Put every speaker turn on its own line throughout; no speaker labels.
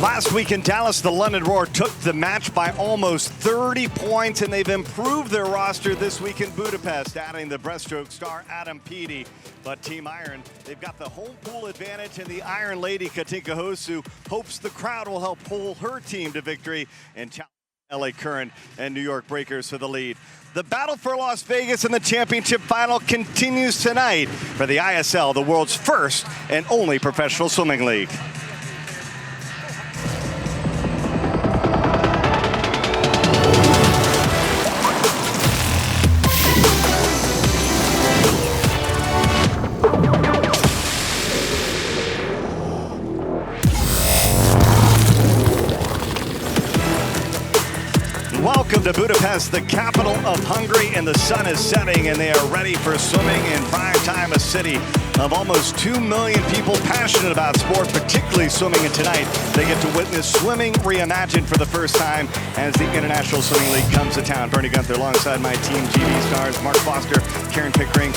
Last week in Dallas, the London Roar took the match by almost 30 points, and they've improved their roster this week in Budapest, adding the breaststroke star Adam Peaty. But Team Iron, they've got the home pool advantage, and the Iron Lady, Katinka Hosu, hopes the crowd will help pull her team to victory and challenge LA Current and New York Breakers for the lead. The battle for Las Vegas in the championship final continues tonight for the ISL, the world's first and only professional swimming league. Welcome to Budapest, the capital of Hungary, and the sun is setting, and they are ready for swimming in prime time, a city of almost 2 million people passionate about sport, particularly swimming. And tonight, they get to witness swimming reimagined for the first time as the International Swimming League comes to town. Bernie Gunther alongside my team, GB stars, Mark Foster, Karen Pickering,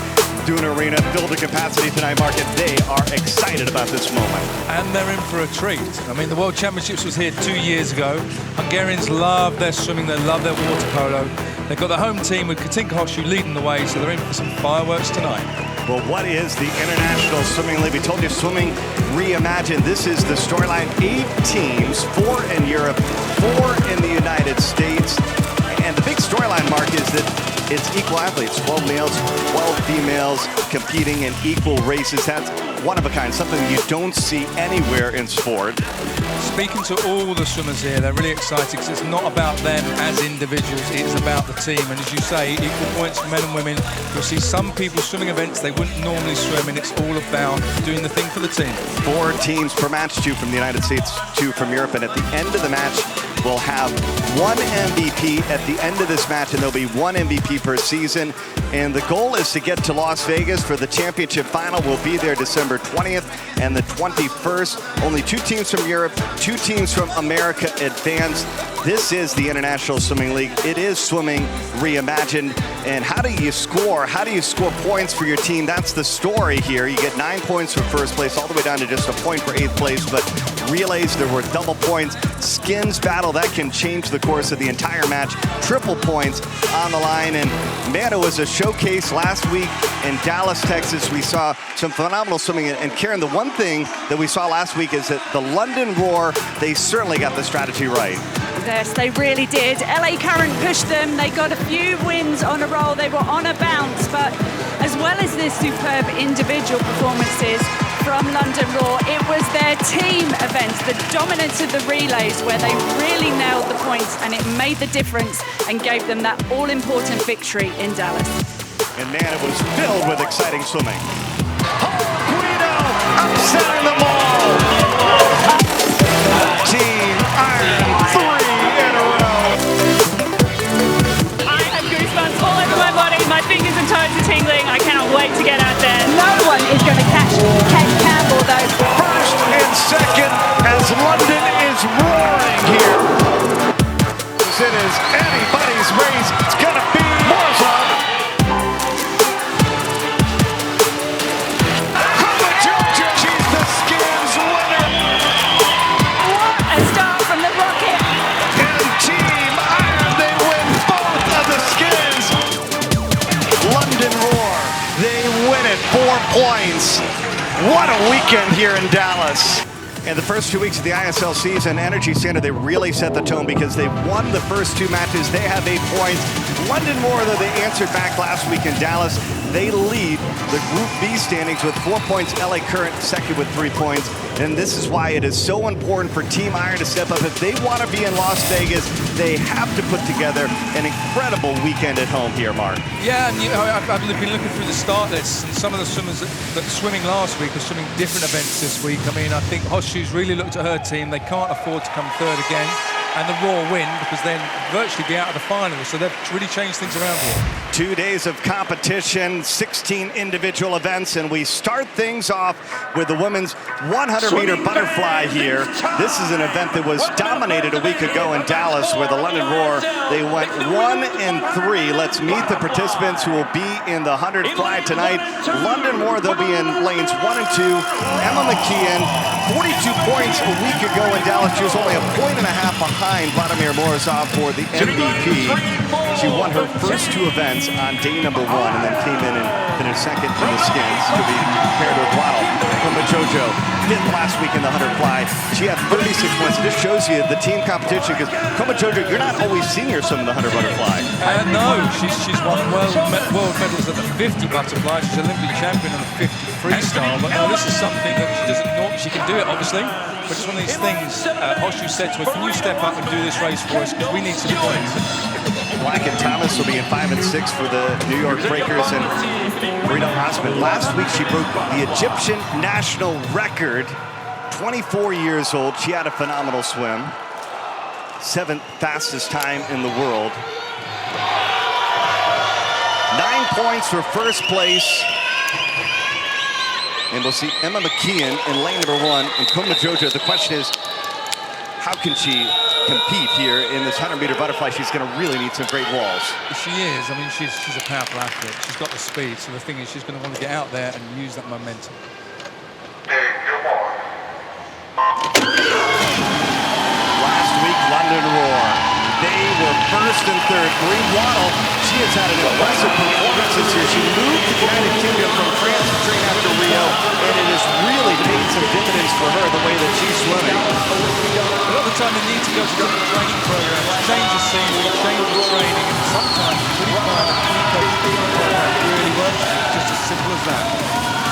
Duna Arena, filled to capacity tonight, Mark, and they are excited about this moment.
And they're in for a treat. I mean, the World Championships was here 2 years ago. Hungarians love their swimming, they love their water polo. They've got the home team with Katinka Hosu leading the way, so they're in for some fireworks tonight.
Well, what is the International Swimming League? We told you, swimming reimagined. This is the storyline. 8 teams, 4 in Europe, 4 in the United States. And the big storyline, Mark, is that it's equal athletes, 12 males, 12 females competing in equal races. That's one of a kind, something you don't see anywhere in sport.
Speaking to all the swimmers here, they're really excited because it's not about them as individuals, it's about the team. And as you say, equal points for men and women. You'll see some people swimming events they wouldn't normally swim, and it's all about doing the thing for the team.
4 teams per match, 2 from the United States, 2 from Europe, and at the end of the match, we'll have 1 MVP at the end of this match, and there'll be 1 MVP per season. And the goal is to get to Las Vegas for the championship final. We'll be there December 20th and the 21st. Only 2 teams from Europe, 2 teams from America advance. This is the International Swimming League. It is swimming reimagined. And how do you score? How do you score points for your team? That's the story here. You get 9 points for first place, all the way down to just a point for 8th place. But relays, there were double points. Skins battle, that can change the course of the entire match. Triple points on the line. And man, it was a showcase last week in Dallas, Texas. We saw some phenomenal swimming. And Karen, the one thing that we saw last week is that the London Roar, they certainly got the strategy right.
Yes, they really did. LA Current pushed them. They got a few wins on a roll. They were on a bounce. But as well as their superb individual performances from London Roar, it was their team events, the dominance of the relays, where they really nailed the points, and it made the difference and gave them that all-important victory in Dallas.
And man, it was filled with exciting swimming. Guido upsetting them all. Team Iron, 3 in a row.
I have goosebumps all over my body. My fingers and toes are tingling. I cannot wait to get out there.
No one is going to catch Ken Campbell, though.
First and second as London is roaring here. It is anybody's race. It's going to be more fun. She's the skins winner.
What a start from the rocket.
And Team Iron, they win both of the skins. London Roar, they win it 4 points. What a weekend here in Dallas. In the first 2 weeks of the ISL season, Energy Center, they really set the tone because they won the first 2 matches. They have 8 points. London Roar, though, they answered back last week in Dallas. They lead the Group B standings with 4 points. LA Current second with 3 points. And this is why it is so important for Team Iron to step up. If they want to be in Las Vegas, they have to put together an incredible weekend at home here, Mark.
Yeah, and you know, I've been looking through the start lists, and some of the swimmers that swimming last week are swimming different events this week. I mean, I think Hosu's really looked at her team. They can't afford to come third again, and the Roar win because then virtually be out of the final. So they've really changed things around here.
2 days of competition, 16 individual events, and we start things off with the women's 100-meter butterfly here. This is an event that was dominated a week ago in Dallas, where the London Roar, they went 1 and 3. Let's meet the participants who will be in the 100 fly tonight. London Roar, they'll be in lanes 1 and 2. Emma McKeon, 42 points a week ago in Dallas. She was only a point and a half behind Vladimir Morozov for the MVP. She won her first 2 events on day number 1 and then came in and finished second in the skins to be paired with Waddle. From Jojo, 5th last week in the 100 fly. She had 36 points. This shows you the team competition, because Kuma Jojo, you're not always seeing her swim in the 100 butterfly.
No, she's won world medals at the 50 butterfly. She's Olympic champion on the 50 freestyle. But no, this is something that she doesn't know. She can do it, obviously. But it's one of these things. Hoshu said to her, can you step up and do this race for us? Because we need some points.
Black and Thomas will be in 5 and 6 for the New York Breakers, and Rita Osman. Last week she broke the Egyptian national record, 24 years old. She had a phenomenal swim. 7th fastest time in the world. 9 points for first place. And we'll see Emma McKeon in lane number 1 and Kuma Jojo. The question is, how can she compete here in this 100-meter butterfly? She's going to really need some great walls.
She is. I mean, she's a powerful athlete. She's got the speed. So the thing is, she's going to want to get out there and use that momentum.
Last week, London Roar. They were 1st and 3rd. Marie Waddle, she has had an impressive performance this year. She moved to the United Kingdom from France to train after Rio, and it has really paid some dividends for her, the way that she's swimming.
A lot of the time they need to go to different training programs, change the scenery, change the training, and sometimes you really find that key coach really works. It's just as simple as that.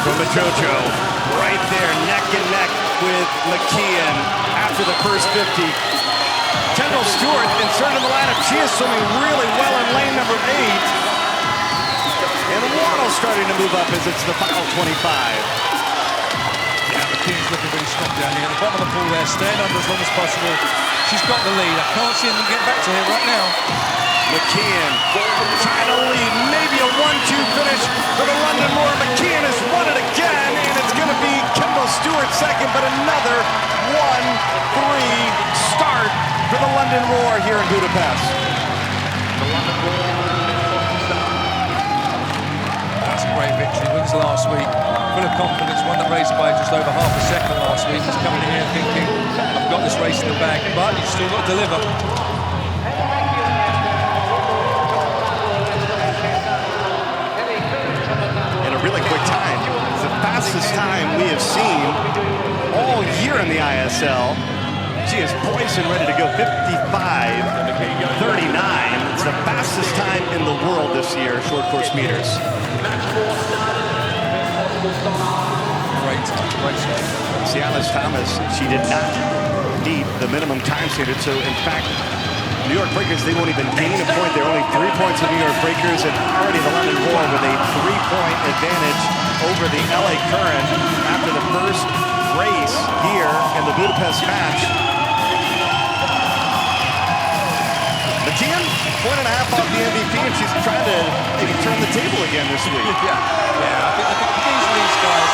From Jojo, right there, neck and neck with McKeon after the first 50. Kendall Stewart inserted in the lineup. She is swimming really well in lane number 8. And Waddle starting to move up as it's the final 25.
Yeah, McKeon's looking really strong down here. At the bottom of the pool there, staying under as long as possible. She's got the lead. I can't see them getting back to her right now.
McKeon trying to lead, maybe a 1-2 finish for the London Roar. McKeon has won it again, and it's going to be Kendall Stewart second, but another 1-3 start for the London Roar here in Budapest.
That's a great victory. Wins last week. Full of confidence. Won the race by just over half a second last week. He's coming in here thinking, I've got this race in the bag, but he's still got to deliver.
In a really quick time. It's the fastest time we have seen all year in the ISL. She is poised and ready to go 55.39. It's the fastest time in the world this year, short course meters.
Great.
Cialis Thomas, she did not meet the minimum time standard, so in fact, New York Breakers, they won't even gain a point. They're only 3 points of New York Breakers, and already the London Roar with a 3-point advantage over the LA Current after the first race here in the Budapest match. McKeon, 1.5 off the MVP, and she's trying to maybe turn the table again this week.
Yeah. I think these guys,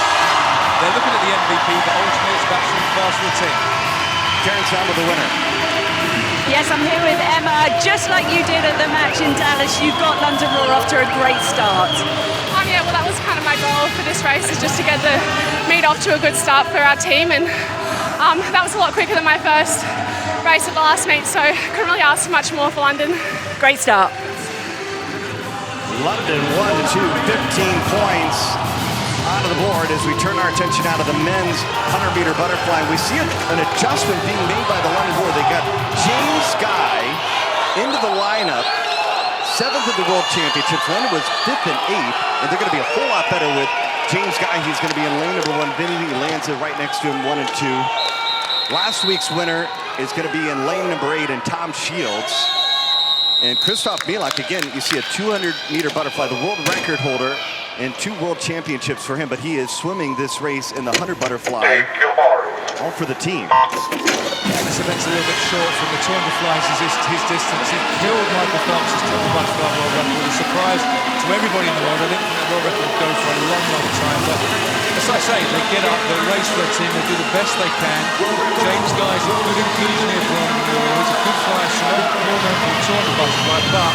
they're looking at the MVP, but ultimately it's about shooting fast for the team.
Karen's down with the winner.
Yes, I'm here with Emma. Just like you did at the match in Dallas, you got London Roar off to a great start.
Yeah, well, that was kind of my goal for this race, is just to get the meet off to a good start for our team, and that was a lot quicker than my first race at the last meet, so couldn't really ask for much more for London.
Great start.
London 1-2, 15 points onto the board as we turn our attention out of the men's 100-meter butterfly. We see an adjustment being made by the London Roar. They got James Guy into the lineup, 7th of the World Championships. London was 5th and 8th, and they're going to be a whole lot better with James Guy. He's going to be in lane number 1. Vinny Lanza right next to him, 1 and 2. Last week's winner is going to be in lane number 8, and Tom Shields. And Christoph Mielak, again, you see a 200-meter butterfly, the world record holder, and 2 world championships for him, but he is swimming this race in the 100 butterfly. all for the team.
This event's a little bit short from the 200 flies is his distance. He killed Michael Phelps' 200 butterfly world record. A surprise to everybody in the world. I didn't think the world record would go for a long, long time. But as I say, they get up, they race for their team, they do the best they can. James Guy's a good inclusion here from he's a good flyer, so more known for the 200 butterfly. But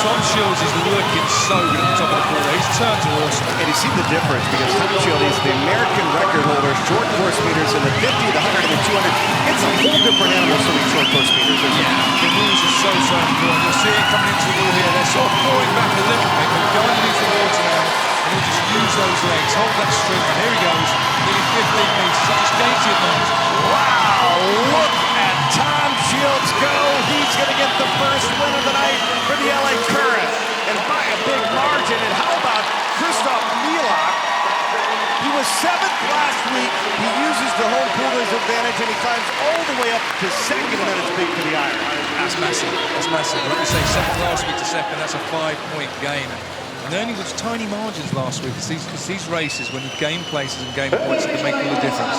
Tom Shields is looking so good at the top of the pool. His turns are awesome.
And you see the difference because Tom Shields is the American record holder, short course meters in the 50, the 100, and the 200. It's a whole different animal swimming short course meters.
The rules are so important. You'll see it coming into the wall here. They're sort of pouring back a little bit. They'll go underneath the water now, and he'll just use those legs. Hold that string, and here he goes. Nearly 15 metres. He just gains the advantage.
Wow, look at Tom Shields go. He's going to get the first win of the night for the LA Current, and by a big margin. And how about Christoph Mielak? He was 7th last week. He uses the home pool to his advantage, and he climbs all the way up to 2nd, and then it's big for the iron.
That's massive. That's massive. Like you say, 2nd last week to 2nd, that's a 5-point gain. And there only was tiny margins last week. It's these races, when you gain places and gain points, that can make all the difference.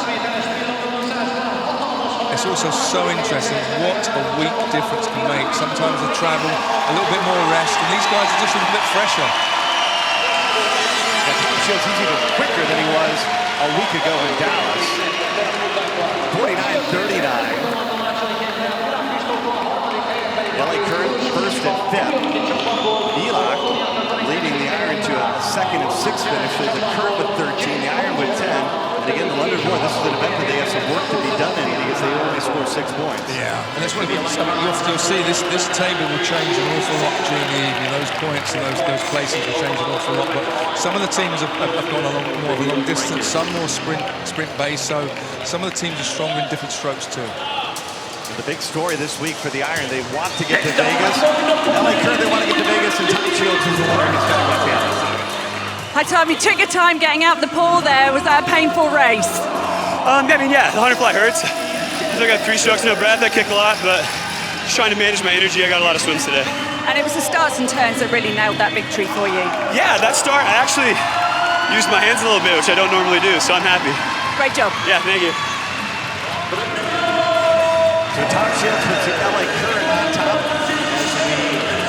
It's also so interesting what a week difference can make. Sometimes the travel, a little bit more rest, and these guys are just a little bit fresher.
Tom Shields, he's even quicker than he was a week ago in Dallas. 49.39. LA Current 1st and 5th. Mielak leading the iron to a 2nd and 6th finish. The Current with 13, the iron with 10. And again, the London Roar, this is an event that they have some work to be done in because they only scored 6 points.
Yeah, and that's what you'll see. This table will change an awful lot during the evening. Those points and those places will change an awful lot. But some of the teams have gone along more of a long distance, some more sprint based. So some of the teams are stronger in different strokes too.
The big story this week for the iron, they want to get to Vegas. LA Current, they want to get to Vegas, and Tom Shields is the winner. He's got to get Vegas.
Hi Tom, you took your time getting out the pool there. Was that a painful race?
I mean, yeah, the 100 fly hurts. I got 3 strokes, no breath. I kick a lot, but just trying to manage my energy. I got a lot of swims today.
And it was the starts and turns that really nailed that victory for you.
Yeah, that start, I actually used my hands a little bit, which I don't normally do, so I'm happy.
Great job.
Yeah, thank you.
So Tom Shields puts the LA Current on top as we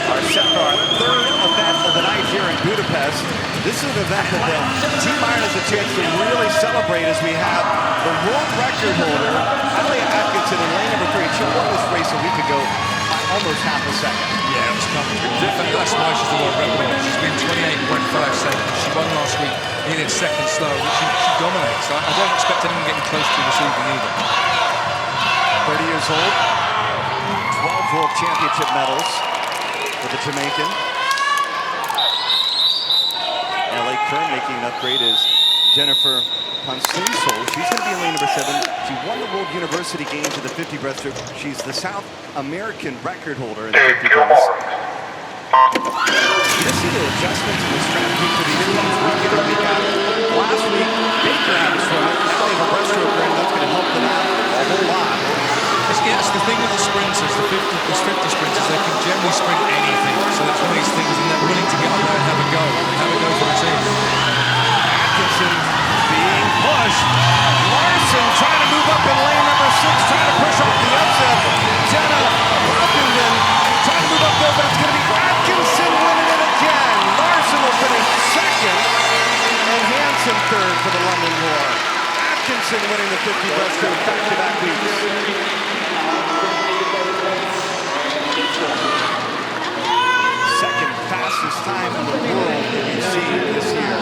are set for our 3rd event of the night here in Budapest. This is an event that the Team Iron has a chance to really celebrate as we have the world record holder, Alia Atkinson, in lane number 3. She won this race a week ago by almost half a second.
Yeah, it was comfortable. That's why she's the world record holder. She's been 28.5 seconds. She won last week, needed 2nd slow, which she dominates. I don't expect anyone getting close to this evening either.
30 years old, 12 World Championship medals for the Jamaican. LA Current making an upgrade is Jennifer Poncinso. She's going to be in lane number 7. She won the World University Games in the 50 breaststroke. She's the South American record holder in the 50 breast. You see the adjustments in the strategy for the Indians week in and week out. Last week, Baker had a swim. Now they have a breaststroke and that's going to help them out a whole lot.
It's the thing with the sprinters, the 50 sprinters, they can generally sprint anything. So that's one of these things, and they're willing to get up there and have a go for the team.
Atkinson being pushed. Larson trying to move up in lane number 6, trying to push off the upset. Jenna Hopkins trying to move up there, but it's going to be Atkinson winning it again. Larson will finish 2nd, and Hansen 3rd for the London Roar. Atkinson winning the 50 breaststroke back-to-back weeks. Second fastest time in the world that you've seen this year.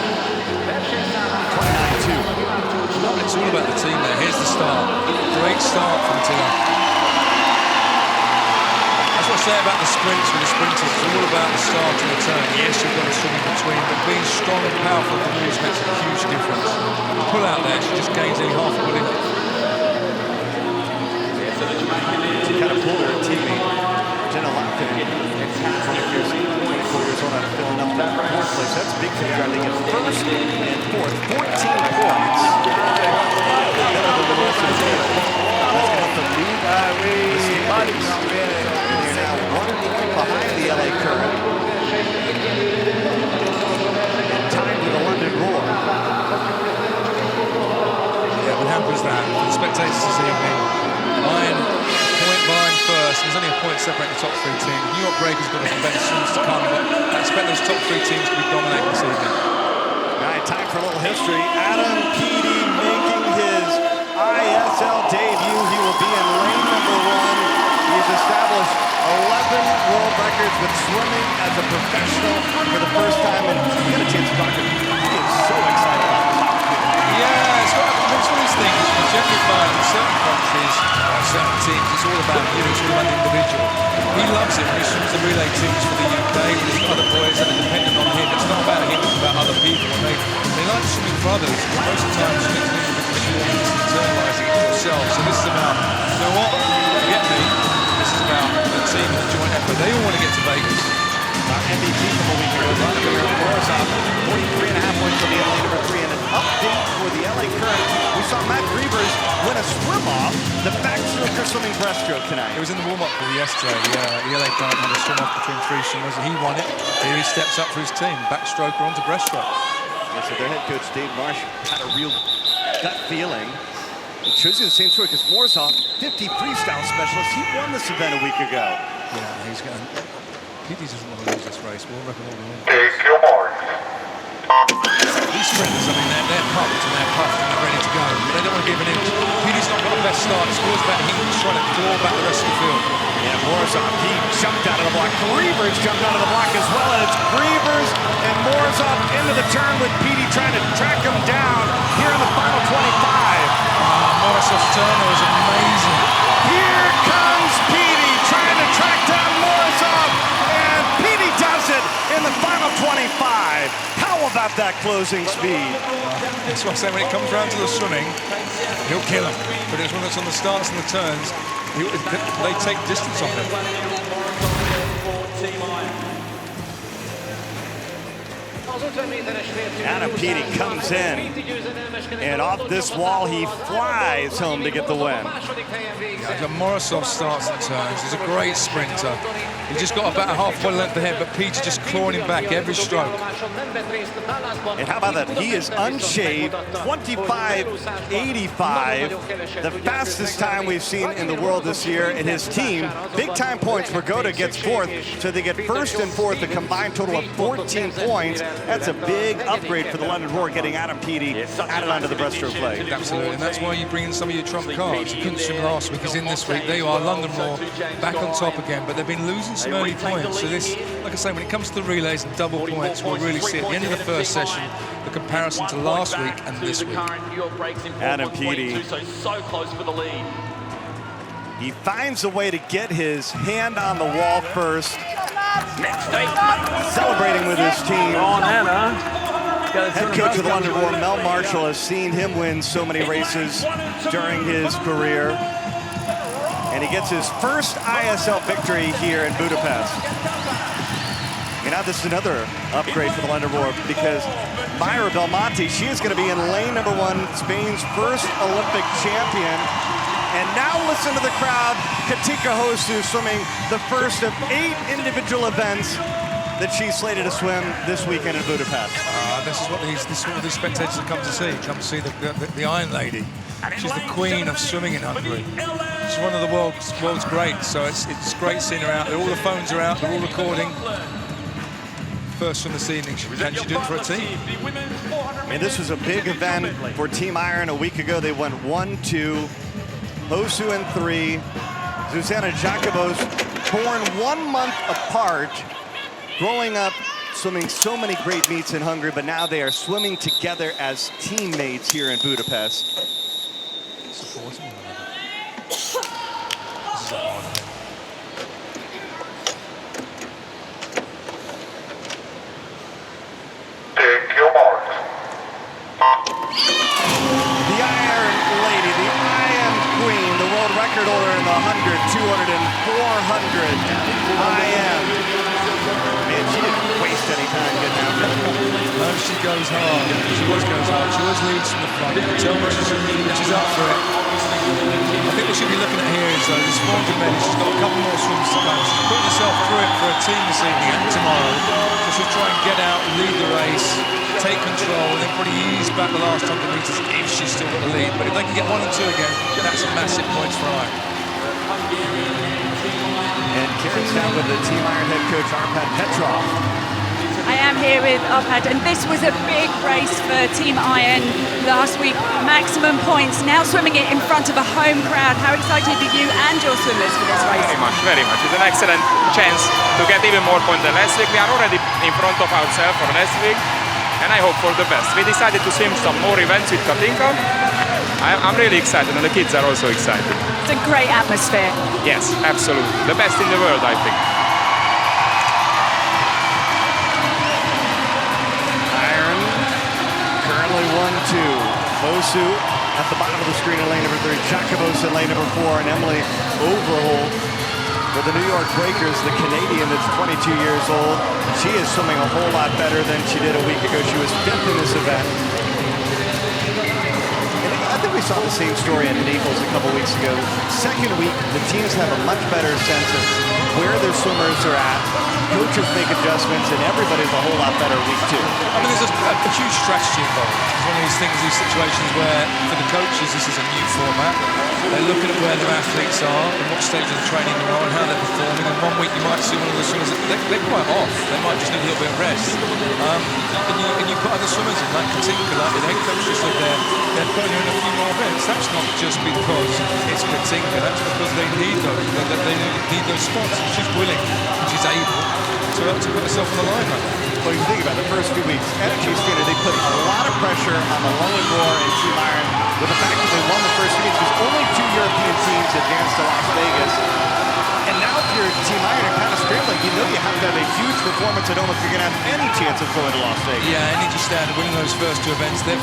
29.2.
It's all about the team there. Here's the start. Great start from the team. That's what I say about the sprints with the sprinters. It's all about the start and the turn. Yes, you've got to swim in between, but being strong and powerful at the rules makes a huge difference. Pull out there, she just gains nearly half a pull in.
She kind of pulled her teammate, Jenna Hopkins, 24 years old, out of filling up that 4th place. That's big for the iron. They get 1st and 4th, 14 points. Better than the rest of the team. That's going to help them lead the standings. And they're now 1 point behind the LA Current. And tied with the London Roar.
Yeah, what happens that? For the spectators separate the top 3 teams. New York Breakers got some better swims to come, but I expect those top 3 teams to be dominating this evening.
All right, time for a little history. Adam Peaty making his ISL debut. He will be in lane number 1. He's established 11 world records with swimming as a professional for the first time, and you get a chance to talk to him. He is so excited about this opportunity.
Yeah, it's one of these things. You generally find in certain countries, certain teams, it's all about you, it's all about the individual. He loves it when he swims the relay teams for the UK, when there's other boys that are dependent on him. It's not about him, it's about other people. And they like swimming for others. Most of the time, swimming for the individual is internalising it yourself. So this is about, you know what, forget me. This is about the team and the joint effort. They all want to get to Vegas.
MVP from a week ago, Vladimir Morozov, 43.5 points on the LA number 3, and an update for the LA Current. We saw Matt Grievers win a swim-off, the backstroke or swimming breaststroke tonight.
It was in the warm-up pool yesterday. The LA Current had a swim-off between 3 swimmers, and he won it. Here he steps up for his team, backstroke or onto breaststroke.
Yeah, so their head coach, Dave Marsh, had a real gut feeling. It shows you the same story because Morozov, 50 freestyle specialist, he won this event a week ago.
Yeah, he's going to... Peaty doesn't want to lose this race. We'll reckon all the win. These sprinters, I mean, they're pumped and they're puffed and they're ready to go. They don't want to give an inch. Peaty's not got the best start. It's always about him trying to claw back the rest of the field.
Yeah, Morozov, he jumped out of the block. Grievers jumped out of the block as well, and it's Grievers and Morozov into the turn with Peaty trying to track him down here in the final 25.
Morozov's turn was amazing.
Here comes Peaty trying to track down Morozov, and Peaty does it in the final 25. How about that closing speed?
That's what I'm saying. When it comes around to the swimming, he'll kill him. But it's when it's on the starts and the turns, they take distance off him.
Adam Peaty comes in, and off this wall, he flies home to get the win.
Yeah, Morozov starts and turns. He's a great sprinter. He just got about a half body length ahead, but Peaty just clawing him back every stroke.
And how about that? He is unshaved, 25.85, the fastest time we've seen in the world this year. And his team, big time points. Pagoda gets 4th, so they get 1st and 4th, a combined total of 14 points. That's a big upgrade for the London Roar, getting Adam Peaty added onto the breaststroke play.
Absolutely, and that's why you bring in some of your trump cards. You couldn't swim last week, he's in this week. There you are, London Roar, back on top again, but they've been losing some early points. So this, like I say, when it comes to the relays and double points, we'll really see at the end of the first session the comparison to last week and this week.
Adam Peaty, he finds a way to get his hand on the wall first, celebrating with his team. Head coach of the London Roar, Mel Marshall, has seen him win so many races during his career. And he gets his first ISL victory here in Budapest. And now this is another upgrade for the London Roar, because Mayra Belmonte, she is going to be in lane number 1, Spain's first Olympic champion. And now listen to the crowd. Katika Hosu swimming the first of 8 individual events that she's slated to swim this weekend in Budapest.
This is what these spectators have come to see. Come to see the Iron Lady. She's the queen of swimming in Hungary. She's one of the world's greats. So it's great seeing her out there. All the phones are out. They're all recording. First from this evening, she did it for a team.
And this was a big event for Team Iron a week ago. They went 1-2. Hosu in 3. Zuzana Jacobos, born 1 month apart, growing up swimming so many great meets in Hungary, but now they are swimming together as teammates here in Budapest.
Supporting one another.
Take your mark.
The Iron Lady, the Iron Queen, the world record holder in the 100, 200, and 400 IM. Man, she didn't waste any time getting out there.
No, she goes hard. She always goes hard. She always leads from the front. You can tell when she's up for it. I think what she'll be looking at here is this 400 medley. She's got a couple more swims to go. She's putting herself through it for a team this evening and tomorrow. So she'll try and get out, lead the race, take control, and then probably ease back the last 100 meters if she's still got the lead. But if they can get 1 and 2 again, that's massive points for Iron.
And Here it's now with the Team Iron head coach, Arpad Petrov.
I am here with Arpad, and this was a big race for Team Iron last week. Maximum points, now swimming it in front of a home crowd. How excited are you and your swimmers for this race?
Very much, very much. It's an excellent chance to get even more points than last week. We are already in front of ourselves for last week, and I hope for the best. We decided to swim some more events with Katinka. I'm really excited, and the kids are also excited.
It's a great atmosphere.
Yes, absolutely. The best in the world, I think.
Currently 1-2. Hosu at the bottom of the screen in lane number 3. Jacobos in lane number 4. And Emily Overhaul for the New York Breakers, the Canadian that's 22 years old. She is swimming a whole lot better than she did a week ago. She was 5th in this event. And I think we saw the same story at Naples a couple weeks ago. Second week, the teams have a much better sense of where their swimmers are at. Coaches make adjustments, and everybody's a whole lot better week 2.
I mean, there's a huge strategy involved. It's one of these things, these situations where, for the coaches, this is a new format. They're looking at where their athletes are and what stage of the training they're on, how they're performing. And one week you might see one of the swimmers, they're quite off. They might just need a little bit of rest. And you put other swimmers in, like Katinka, like the head coach just said they're putting in a few more events. That's not just because it's Katinka, that's because they need those. They need those spots. And she's willing, and she's able to put herself on the line right now.
Well, you think about the first few weeks, Energy Skater, they put a lot of pressure on the London Roar and Team Iron with the fact that they won the first few weeks because only 2 European teams advanced to Las Vegas. And now if you're Team Iron, you're kind of scrambling. You know you have to have a huge performance at home if you're going to have any chance of going to Las Vegas.
Yeah, Energy Standard winning those first 2 events, they've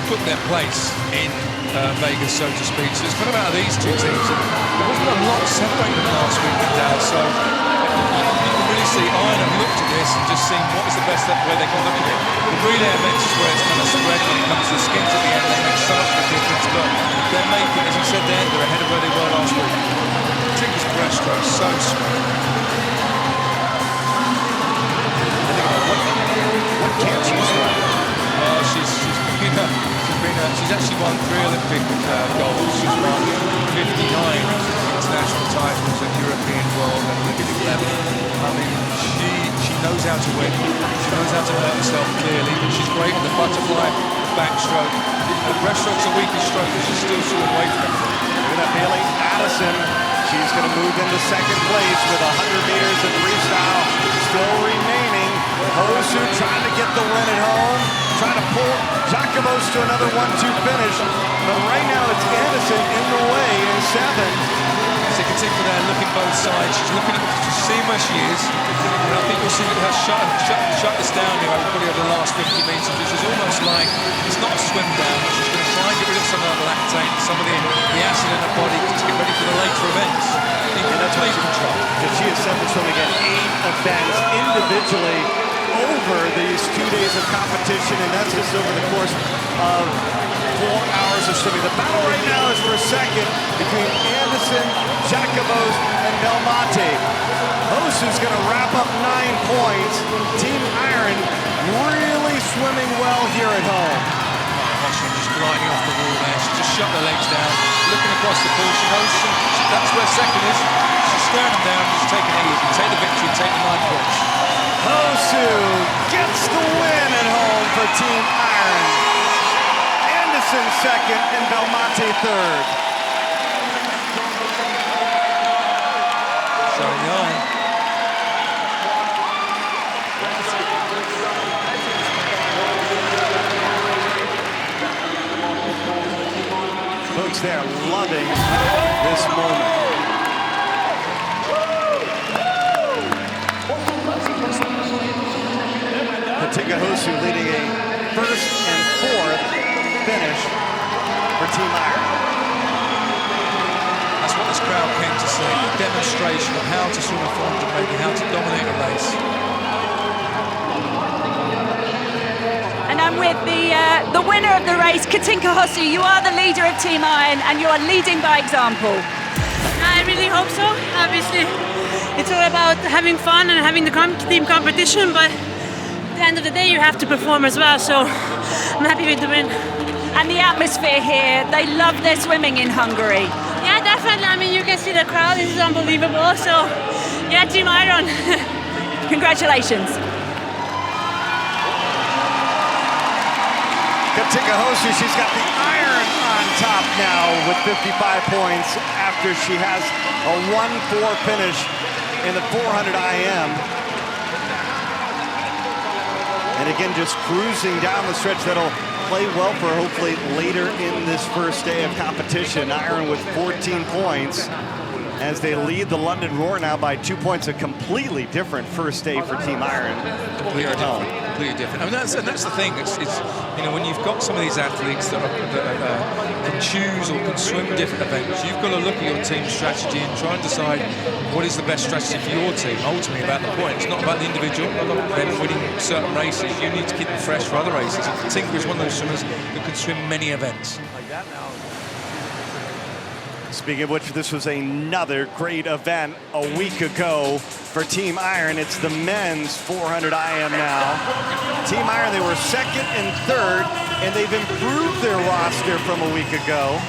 put their place in Vegas, so to speak. So it's kind of out of these 2 teams. And there wasn't a lot separating them last week, so you can really see Iron have looked at this and just seen what is the best way they can look at it. The relay events is where it's kind of spread when it comes to the skins at the end. They make so much of a difference, but they're making, as you said there, they're ahead of where they were last week. Tinker's breaststroke, so smooth.
What can't she swim?
She's actually won 3 Olympic goals. She's won 59 international titles at European, world and Olympic level. I mean, she knows how to win. She knows how to hurt herself clearly, but she's great in the butterfly, the backstroke. The breaststroke's a weaker stroke, but she's still sort of away from it.
Look at that, Bailey Addison. She's going to move into 2nd place with 100 meters of freestyle still remaining. Hosu trying to get the win at home, trying to pull Jacobos to another 1-2 finish. But right now it's Anderson in the way in 7th.
So Katinka there looking both sides. She's looking at, she's seeing where she is. And I think you'll see her shut this down here probably over the last 50 meters. This is almost like, it's not a swim down, but she's going to try and get rid of some of the lactate, some of the acid in her body to get ready for the later events. In complete control.
And she is set to swim again 8 events individually over these 2 days of competition, and that's just over the course of 4 hours of swimming. The battle right now is for 2nd between Anderson, Jacobos, and Belmonte. Hosu's going to wrap up 9 points. Team Iron really swimming well here at home.
She's just gliding off the wall there. She just shut her legs down, looking across the pool. She knows that's where 2nd is. She's staring them down, just taking it easy. Take the victory, take the 9 points.
Hosu gets the win at home for Team Iron. Anderson 2nd and Belmonte 3rd.
Showing the eye.
Folks there loving this moment. Katinka Hosu leading a 1st and 4th finish for Team Iron.
That's what this crowd came to see, a demonstration of how to swim a form to maybe how to dominate a race.
And I'm with the winner of the race, Katinka Hosu. You are the leader of Team Iron, and you are leading by example.
I really hope so. Obviously, it's all about having fun and having the team competition, but at the end of the day, you have to perform as well, so I'm happy with the win.
And the atmosphere here, they love their swimming in Hungary.
Yeah, definitely. I mean, you can see the crowd, this is unbelievable, so Yeah, Team Iron.
Congratulations.
Katinka Hosu, she's got the iron on top now with 55 points after she has a 1-4 finish in the 400 IM. And again, just cruising down the stretch. That'll play well for her hopefully later in this first day of competition. Iron with 14 points as they lead the London Roar now by 2 points. A completely different first day for Team Iron.
Completely different. I mean, that's the thing. It's you know, when you've got some of these athletes that can choose or can swim different events, you've got to look at your team strategy and try and decide what is the best strategy for your team. Ultimately, about the point. It's not about the individual. Them winning certain races. You need to keep them fresh for other races. And Katinka is one of those swimmers that can swim many events.
Speaking of which, this was another great event a week ago for Team Iron. It's the men's 400 IM now. Team Iron, they were second and third, and they've improved their roster from a week ago.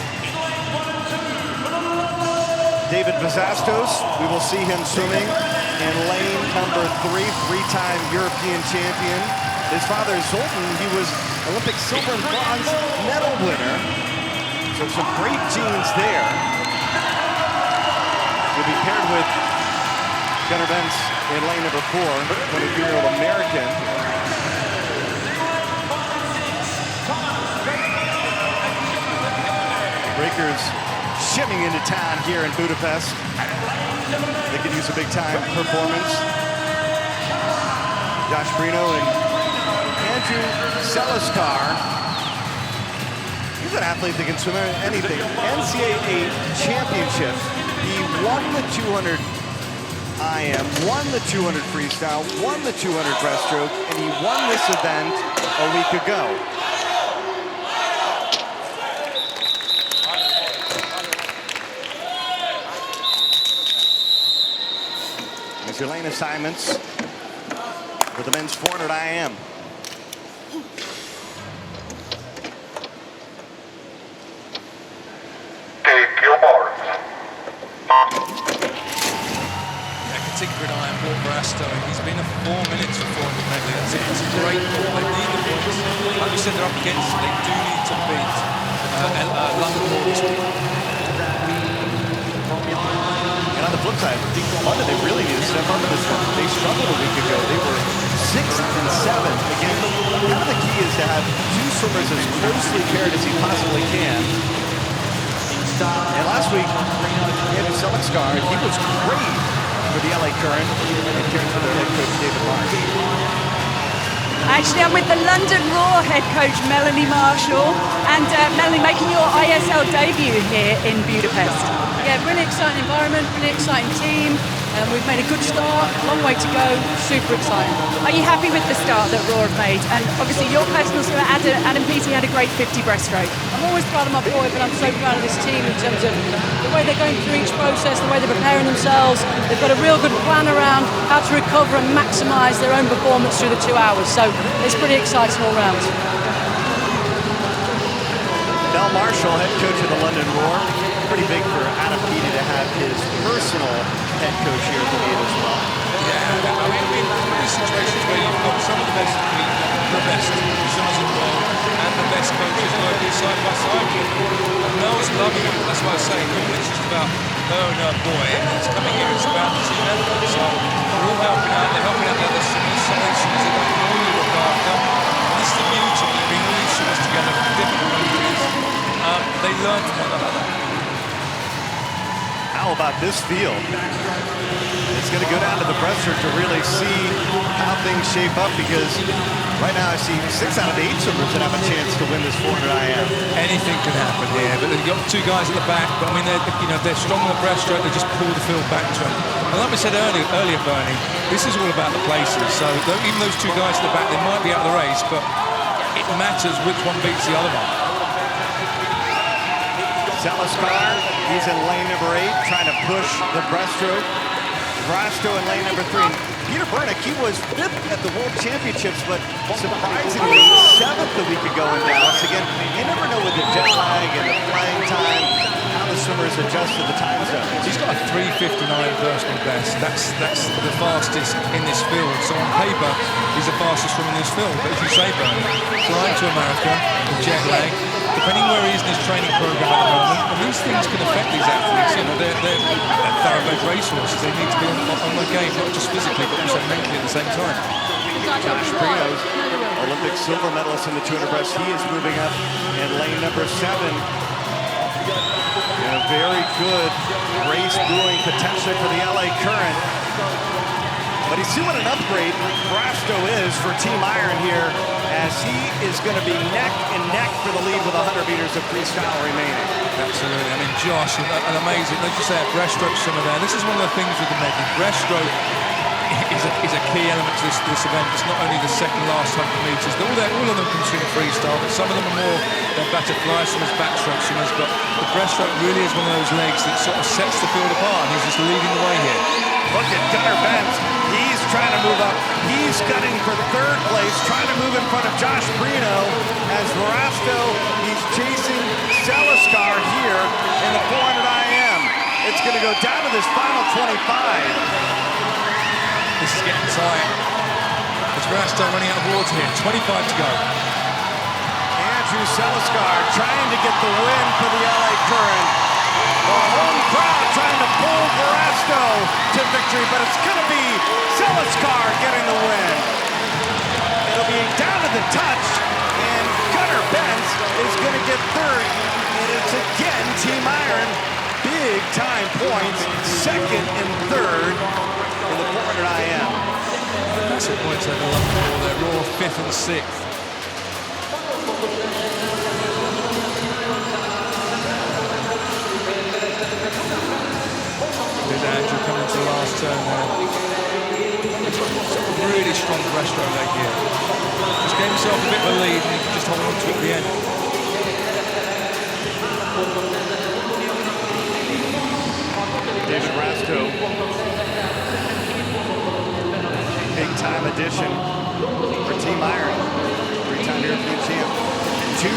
David Bazastos, we will see him swimming in lane number 3, three-time European champion. His father, Zoltan, he was Olympic silver and bronze medal winner. So some great genes there. He'll be paired with Gunnar Benz in lane number 4, 23-year-old American. Breakers shimming into town here in Budapest. They could use a big-time performance. Josh Brino and Andrew Seliskar. He's an athlete that can swim anything. NCAA championship. He won the 200 IM, won the 200 freestyle, won the 200 breaststroke, and he won this event a week ago. Here's your lane assignments for the men's 400 IM.
Katinka and I and Paul Breaststroke. He's been a 4 minutes for 400 medley. It's a great ball. They need the points. Like we said, they're up against. They do need to beat London Roar.
And on the flip side, London, they really need to step up in this one. They struggled a week ago. They were 6th and 7th. Again, kind of the key is to have 2 swimmers as closely paired as he possibly can. And last week, Andrew Seliskar, he was great for the LA Current and caring for their head coach, David Marsh.
Actually, I'm with the London Roar head coach, Melanie Marshall. And Melanie, making your ISL debut here in Budapest.
Yeah, really exciting environment, really exciting team. We've made a good start, long way to go, super exciting.
Are you happy with the start that Roar have made? And obviously your personal swimmer, Adam Peaty, had a great 50 breaststroke.
I'm always proud of my boy, but I'm so proud of this team in terms of the way they're going through each process, the way they're preparing themselves. They've got a real good plan around how to recover and maximise their own performance through the 2 hours. So it's pretty exciting all round.
Mel Marshall, head coach of the London Roar. Pretty big for Adam Peaty to have his personal head coach here at the meet as well.
Yeah, I mean, these situations where you've got some of the best swimmers in the world and the best coaches working side by side. And Mel's loving it. That's why I say normally it's just about her and her boy, and it's coming here, it's about the team effort. So we're all helping out. They're helping out the other swimmers. Some of these swimmers they don't normally look after. And this is the beauty of bringing all these swimmers together from different countries. They learn from one another.
How about this field? It's going to go down to the breaststroke to really see how things shape up, because right now I see 6 out of 8 swimmers that have a chance to win this 400 IM.
Anything can happen here, but they've got 2 guys at the back. But I mean, they're strong on the breaststroke. They just pull the field back to them. And like we said earlier, Bernie, this is all about the places. So even those 2 guys at the back, they might be out of the race, but it matters which one beats the other one.
Seliskar, he's in lane number 8, trying to push the breaststroke. Brasto in lane number 3. Peter Bernick, he was 5th at the World Championships, but surprisingly 7th a week ago in Dallas. Again, you never know with the jet lag and the flying time how the swimmers adjust to the time zone.
He's got a 3:59 personal best. That's the fastest in this field. So on paper, he's the fastest swimmer in this field. But as you say, Bernie, flying to America with jet lag, depending where he is in his training program at the moment, and these things can affect these athletes. You know, they're thoroughbred racehorses. They need to be on the game, not just physically, but also mentally at the same time.
Josh Prino, Olympic silver medalist in the 200 breast. He is moving up in lane number 7. And a very good race brewing potential for the LA Current. But he's doing an upgrade. Breaststroke is for Team Iron here, as he is going to be neck and neck for the lead with 100 meters of freestyle remaining.
Absolutely. I mean, Josh, an amazing, like you say, a breaststroke swimmer there. This is one of the things with the Medley. Breaststroke is a key element to this event. It's not only the second last 100 meters. All of them can swim freestyle, but some of them are more, they're better fly swimmers, backstroke swimmers, but the breaststroke really is one of those legs that sort of sets the field apart, and he's just leading the way here.
Look at Gunnar Benz. He's trying to move up. He's gunning for 3rd place, trying to move in front of Josh Prino as Breaststroke, he's chasing Seliskar here in the 400 IM. It's going to go down to this final 25.
This is getting tight. It's Breaststroke running out of water here. 25 to go.
Andrew Seliskar trying to get the win for the LA Current. The home crowd trying to pull Breaststroke to victory, but it's going to be Seliskar getting the win. It'll be down to the touch, and Gunnar Benz is going to get 3rd. And it's again Team Iron. Big time points, 2nd and 3rd in the 400 IM.
Massive points over London Raw. They're Raw 5th and 6th. There's Andrew coming to the last turn there. Really strong breaststroke leg here. Just gave himself a bit of a lead and just holding on to it at the end.
David Breaststroke. Big time addition for Team Iron. 3-time European champ. 2-3.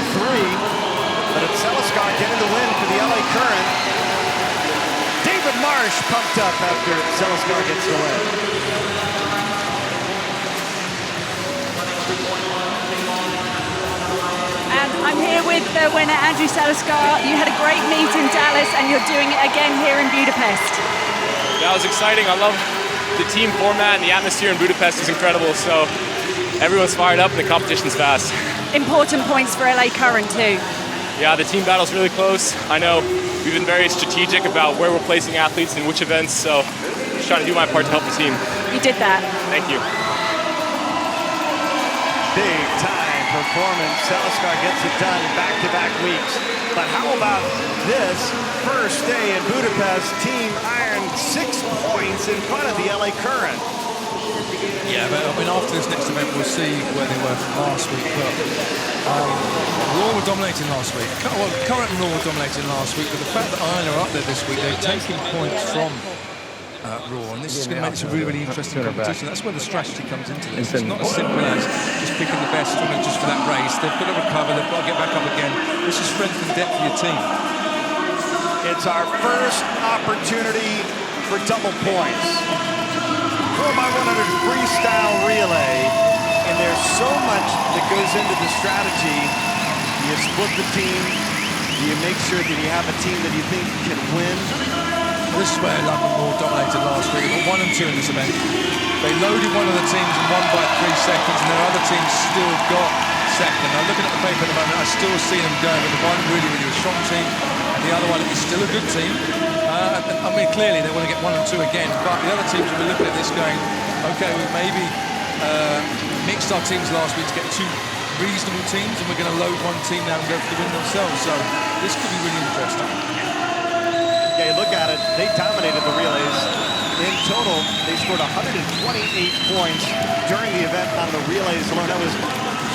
But it's Seliskar getting the win for the LA Current. David Marsh pumped up after Seliskar gets the win.
And I'm here with the winner, Andrew Seliskar. You had a great meet in Dallas, and you're doing it again here in Budapest.
That was exciting. I love the team format, and the atmosphere in Budapest is incredible. So everyone's fired up, and the competition's fast.
Important points for LA Current too.
Yeah, the team battle's really close. I know we've been very strategic about where we're placing athletes in which events, so just trying to do my part to help the team.
You did that.
Thank you.
Big time performance. Seliskar gets it done back-to-back weeks. But how about this first day in Budapest? Team Iron 6 points in front of the LA Current.
Yeah, but I mean, after this next event, we'll see where they were from last week. But Raw were dominating last week. Well, Current and Raw were dominating last week, but the fact that Iron are up there this week, they're taking points from Raw, and this is going to make this a really, really interesting competition. That's where the strategy comes into this. It's not as simple as just picking the best swimmer just for that race. They've got to recover, they've got to get back up again. This is strength and depth for your team.
It's our first opportunity for double points. 4x100 freestyle relay, and there's so much that goes into the strategy. Do you split the team? Do you make sure that you have a team that you think can win?
This is where London Raw dominated last week. They got 1 and 2 in this event. They loaded one of the teams and won by 3 seconds, and their other teams still got second. Now, looking at the paper at the moment, I still see them going with the one really, really strong team, and the other one is still a good team. I mean, clearly they want to get 1 and 2 again, but the other teams will be looking at this going, okay, we maybe mixed our teams last week to get 2 reasonable teams, and we're going to load one team now and go for the win themselves. So this could be really interesting.
Yeah, you look at it, they dominated the relays. In total, they scored 128 points during the event on the relays alone. That was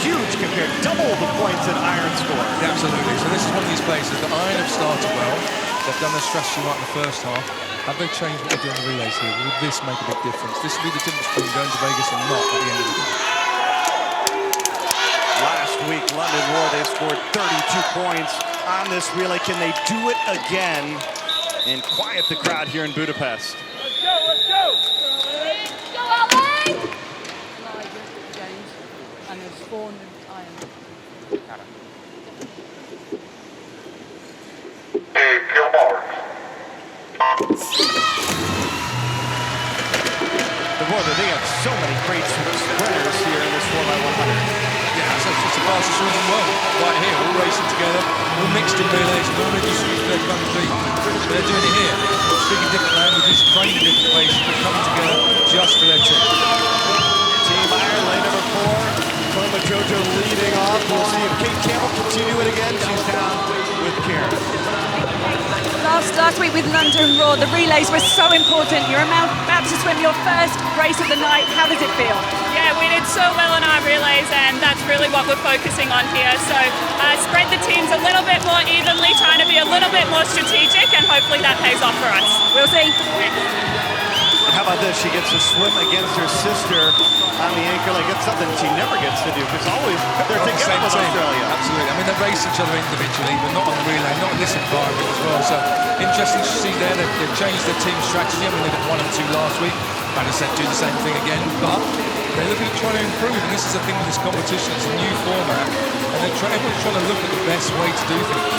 huge compared, double the points that Iron scored.
Yeah, absolutely. So this is one of these places that Iron have started well. They've done their strategy right in the first half. Have they changed what they do in the relays here? Will this make a big difference? This will be the difference between going to Vegas and not at the end of the day.
Last week, London Raw, they scored 32 points on this relay. Can they do it again? and quiet the crowd here in Budapest.
Let's go, let's go!
Go, LA!
James, and there's 400 iron.
Take your mark.
They have so many great sprinters here in this 4x100.
Yeah, so it's the fastest rules in the world. Right here, all racing together, all mixed in relays, normally just use their country. But they're doing it here. Speaking different languages, training in different places, but coming together just for their team.
Team Iron, lane number 4. Toma Jojo leading off. We'll see if Kate Campbell continue it again. She's down with Karen.
Last week with London Raw, the relays were so important. You're about to swim your first race of the night. How does it feel?
Yeah, we did so well in our relays, and that's really what we're focusing on here. So spread the teams a little bit more evenly, trying to be a little bit more strategic, and hopefully that pays off for us.
We'll see.
And how about this? She gets to swim against her sister on the anchor leg. It's something she never gets to do because always they're together with Australia.
Absolutely. I mean, they race each other individually, but not on the relay, not in this environment as well. So interesting to see there. They've changed their team strategy. I mean, they got 1 and 2 last week. Like I said, do the same thing again, but they're looking at trying to improve. And this is the thing with this competition. It's a new format, and everyone's trying to look at the best way to do things.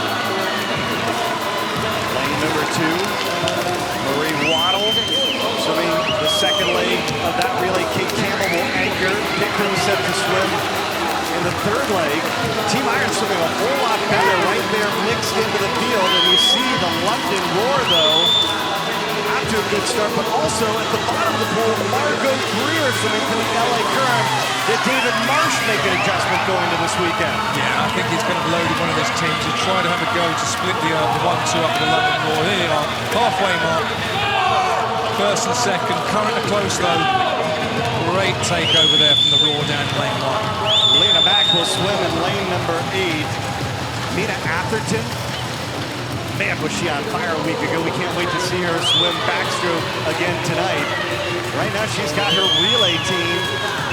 Lane number 2, Marie Waddle, swimming the second leg of that relay. Kate Campbell will anchor, pick them set to swim in the third leg. Team Iron swimming a whole lot better right there mixed into the field. And you see the London Roar, though, not to a good start, but also at the bottom of the pool, Margot Greer swimming for the LA Current. Did David Marsh make an adjustment going to this weekend?
Yeah, I think he's kind of loaded one of his teams to try to have a go to split the 1-2 up the London Roar. Here they are, halfway mark. First and second, Current are close though. Great takeover there from the Raw down in lane 1.
Lena Mack will swim in lane number 8. Mina Atherton. Man, was she on fire a week ago. We can't wait to see her swim backstroke again tonight. Right now she's got her relay team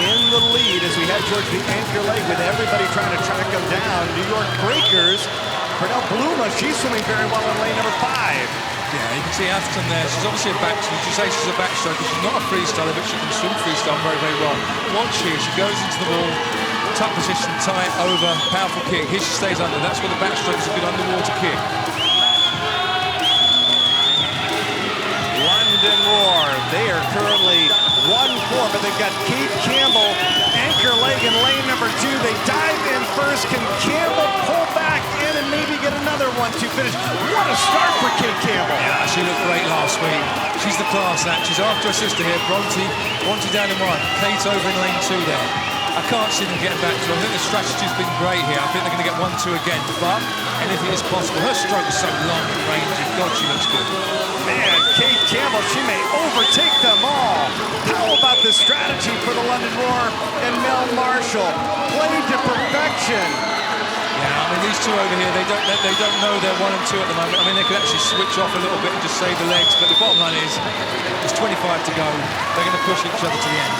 in the lead as we head towards the anchor leg with everybody trying to track them down. New York Breakers. Pernell Bluma, she's swimming very well in lane number 5.
Yeah, you can see Atherton there. She's obviously a backstroke. You say she's a backstroke, she's not a freestyler, but she can swim freestyle very, very well. Watch here, she goes into the wall, tuck position, tight, over, powerful kick. Here she stays under. That's where the backstroke is a good underwater kick.
London Roar, they are currently 1-4, but they've got Kate Campbell, anchor leg in lane number 2. They dive in first. Can Campbell pull back in and maybe get another 1-2 finish? What a start for Kate Campbell.
Yeah, she looked great last week. She's the class act. She's after her sister here, Bronte down in 1. Kate over in lane 2 there. I can't see them getting back to her. I think the strategy's been great here. I think they're going to get 1-2 again, but anything is possible. Her stroke is so long and rangy. God, she looks good.
Man, Kate Campbell, she may overtake them all. How about the strategy for the London Roar and Mel Marshall? Played to perfection.
Yeah, I mean, these two over here, they don't know they're 1 and 2 at the moment. I mean, they could actually switch off a little bit and just save the legs, but the bottom line is, there's 25 to go. They're going to push each other to the end.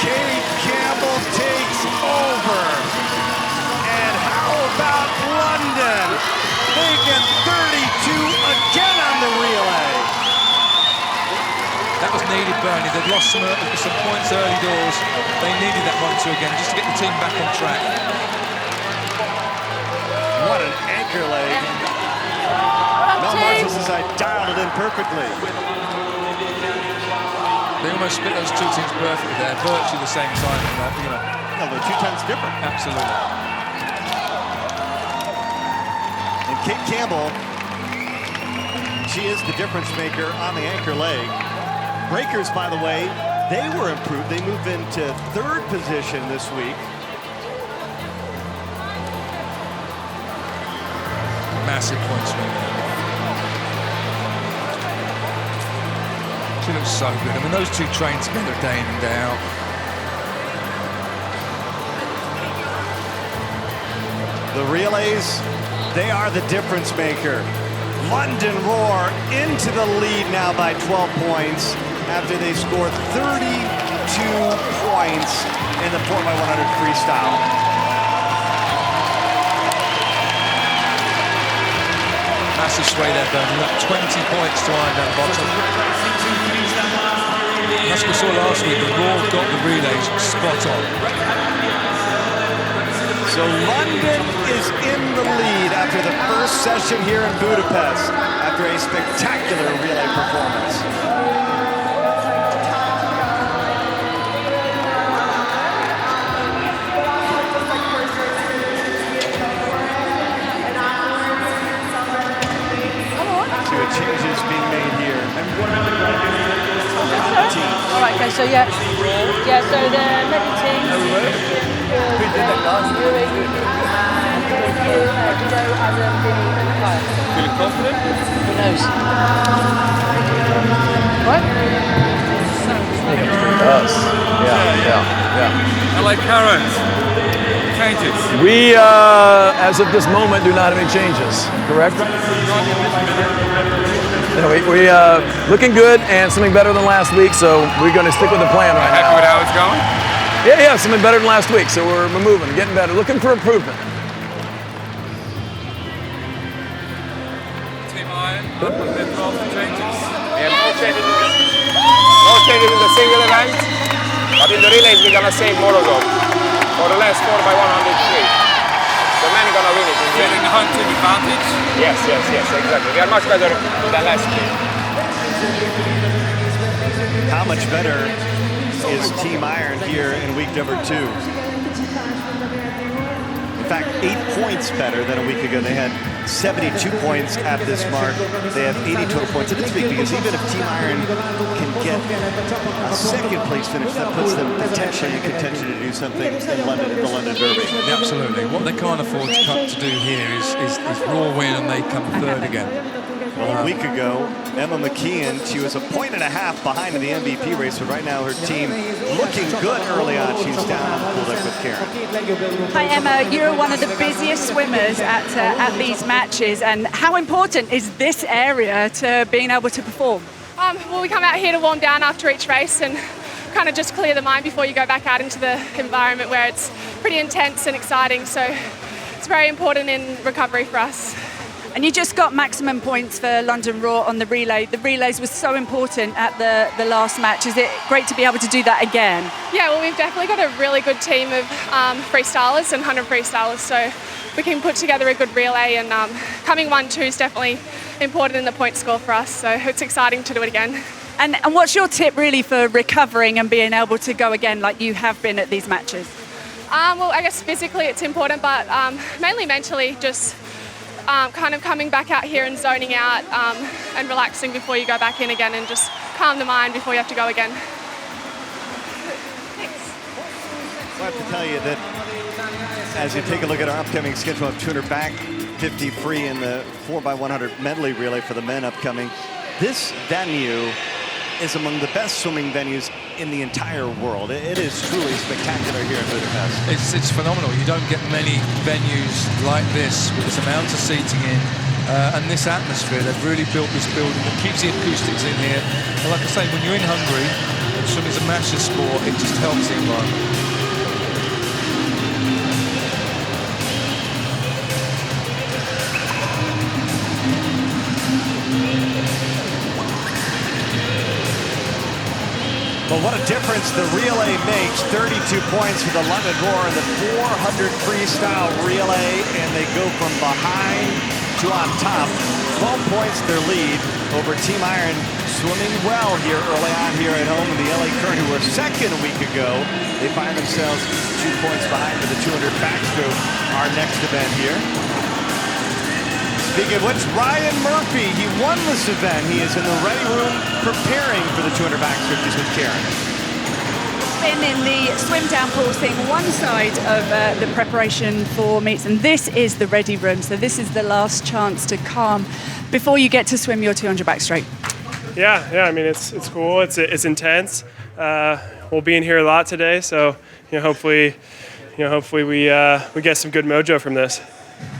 Kate Campbell takes over. And how about London? They get 32 again on the relay.
That was needed, Bernie. They'd lost some points early doors. They needed that 1-2 again just to get the team back on track.
What an anchor leg. Mel Marshall says I dialed it in perfectly.
They almost split those two teams perfectly there, virtually the same time. You know.
No, they're 2 tenths different.
Absolutely.
And Kate Campbell, she is the difference maker on the anchor leg. Breakers, by the way, they were improved. They moved into 3rd position this week.
Massive point swing. She looks so good. I mean, those two train together day in and day out.
The relays, they are the difference maker. London Roar into the lead now by 12 points after they scored 32 points in the 4x100 freestyle.
massive sway there, Bernie. Look, 20 points to iron down the bottom. That's what we saw last week. The Raw got the relays spot on.
So London is in the lead after the first session here in Budapest, after a spectacular relay performance. See what changes being made here.
All right, okay, so so the Medley team.
We did that last year.
Adam Peaty and McKeon.
Feeling confident?
Who knows? What?
Us. Yeah.
I like currents. Changes.
We, as of this moment, do not have any changes, correct? No, we looking good and something better than last week, so we're going to stick with the plan right now.
Happy with how it's going?
Yeah, something better than last week, so we're moving, getting better, looking for improvement.
Team Iron, up with their 12 changes.
Yeah, no changes in the single event, but in the relays we're going to save more of them. For the last 4x100 free. The man is going to win it.
Getting the home team advantage.
Yes, exactly. We are much better than last week.
How much better is Team Iron here in week number 2? In fact, 8 points better than a week ago. They had 72 points at this mark. They have 80 total points. And it's big because even if Team Iron can get a second place finish, that puts them potentially in contention to do something in London, at the London Derby.
Yeah, absolutely. What they can't afford to do here is Raw win and they come third again.
Well, a week ago, Emma McKeon, she was a point and a half behind in the MVP race, but right now her team looking good early on. She's down on the pool deck with Karen.
Hi Emma, you're one of the busiest swimmers at these matches, and how important is this area to being able to perform?
Well, we come out here to warm down after each race and kind of just clear the mind before you go back out into the environment where it's pretty intense and exciting, so it's very important in recovery for us.
And you just got maximum points for London Raw on the relay. The relays was so important at the last match. Is it great to be able to do that again?
Yeah, well, we've definitely got a really good team of freestylers and 100 freestylers, so we can put together a good relay, and coming 1-2 is definitely important in the point score for us, so it's exciting to do it again.
And what's your tip really for recovering and being able to go again like you have been at these matches?
Well, I guess physically it's important, but mainly mentally, just kind of coming back out here and zoning out and relaxing before you go back in again, and just calm the mind before you have to go again.
So I have to tell you that as you take a look at our upcoming schedule of 200 back, 50 free in the 4x100 medley relay for the men upcoming, this venue is among the best swimming venues in the entire world. It is truly spectacular here in Budapest.
It's phenomenal. You don't get many venues like this with this amount of seating in and this atmosphere. They've really built this building that keeps the acoustics in here. And like I say, when you're in Hungary and swimming is a massive sport, it just helps the environment.
But what a difference the relay makes. 32 points for the London Roar in the 400 freestyle relay, and they go from behind to on top. 12 points their lead over Team Iron, swimming well here early on here at home. And the LA Current, who were second a week ago, they find themselves 2 points behind for the 200 backstroke, our next event here. Speaking of which, Ryan Murphy, he won this event. He is in the ready room preparing for the 200 backstroke. He's with Karen.
Been in the swim down pool, seeing one side of the preparation for meets, and this is the ready room. So this is the last chance to calm before you get to swim your 200 backstroke.
Yeah. I mean, it's cool. It's intense. We'll be in here a lot today, so hopefully we get some good mojo from this.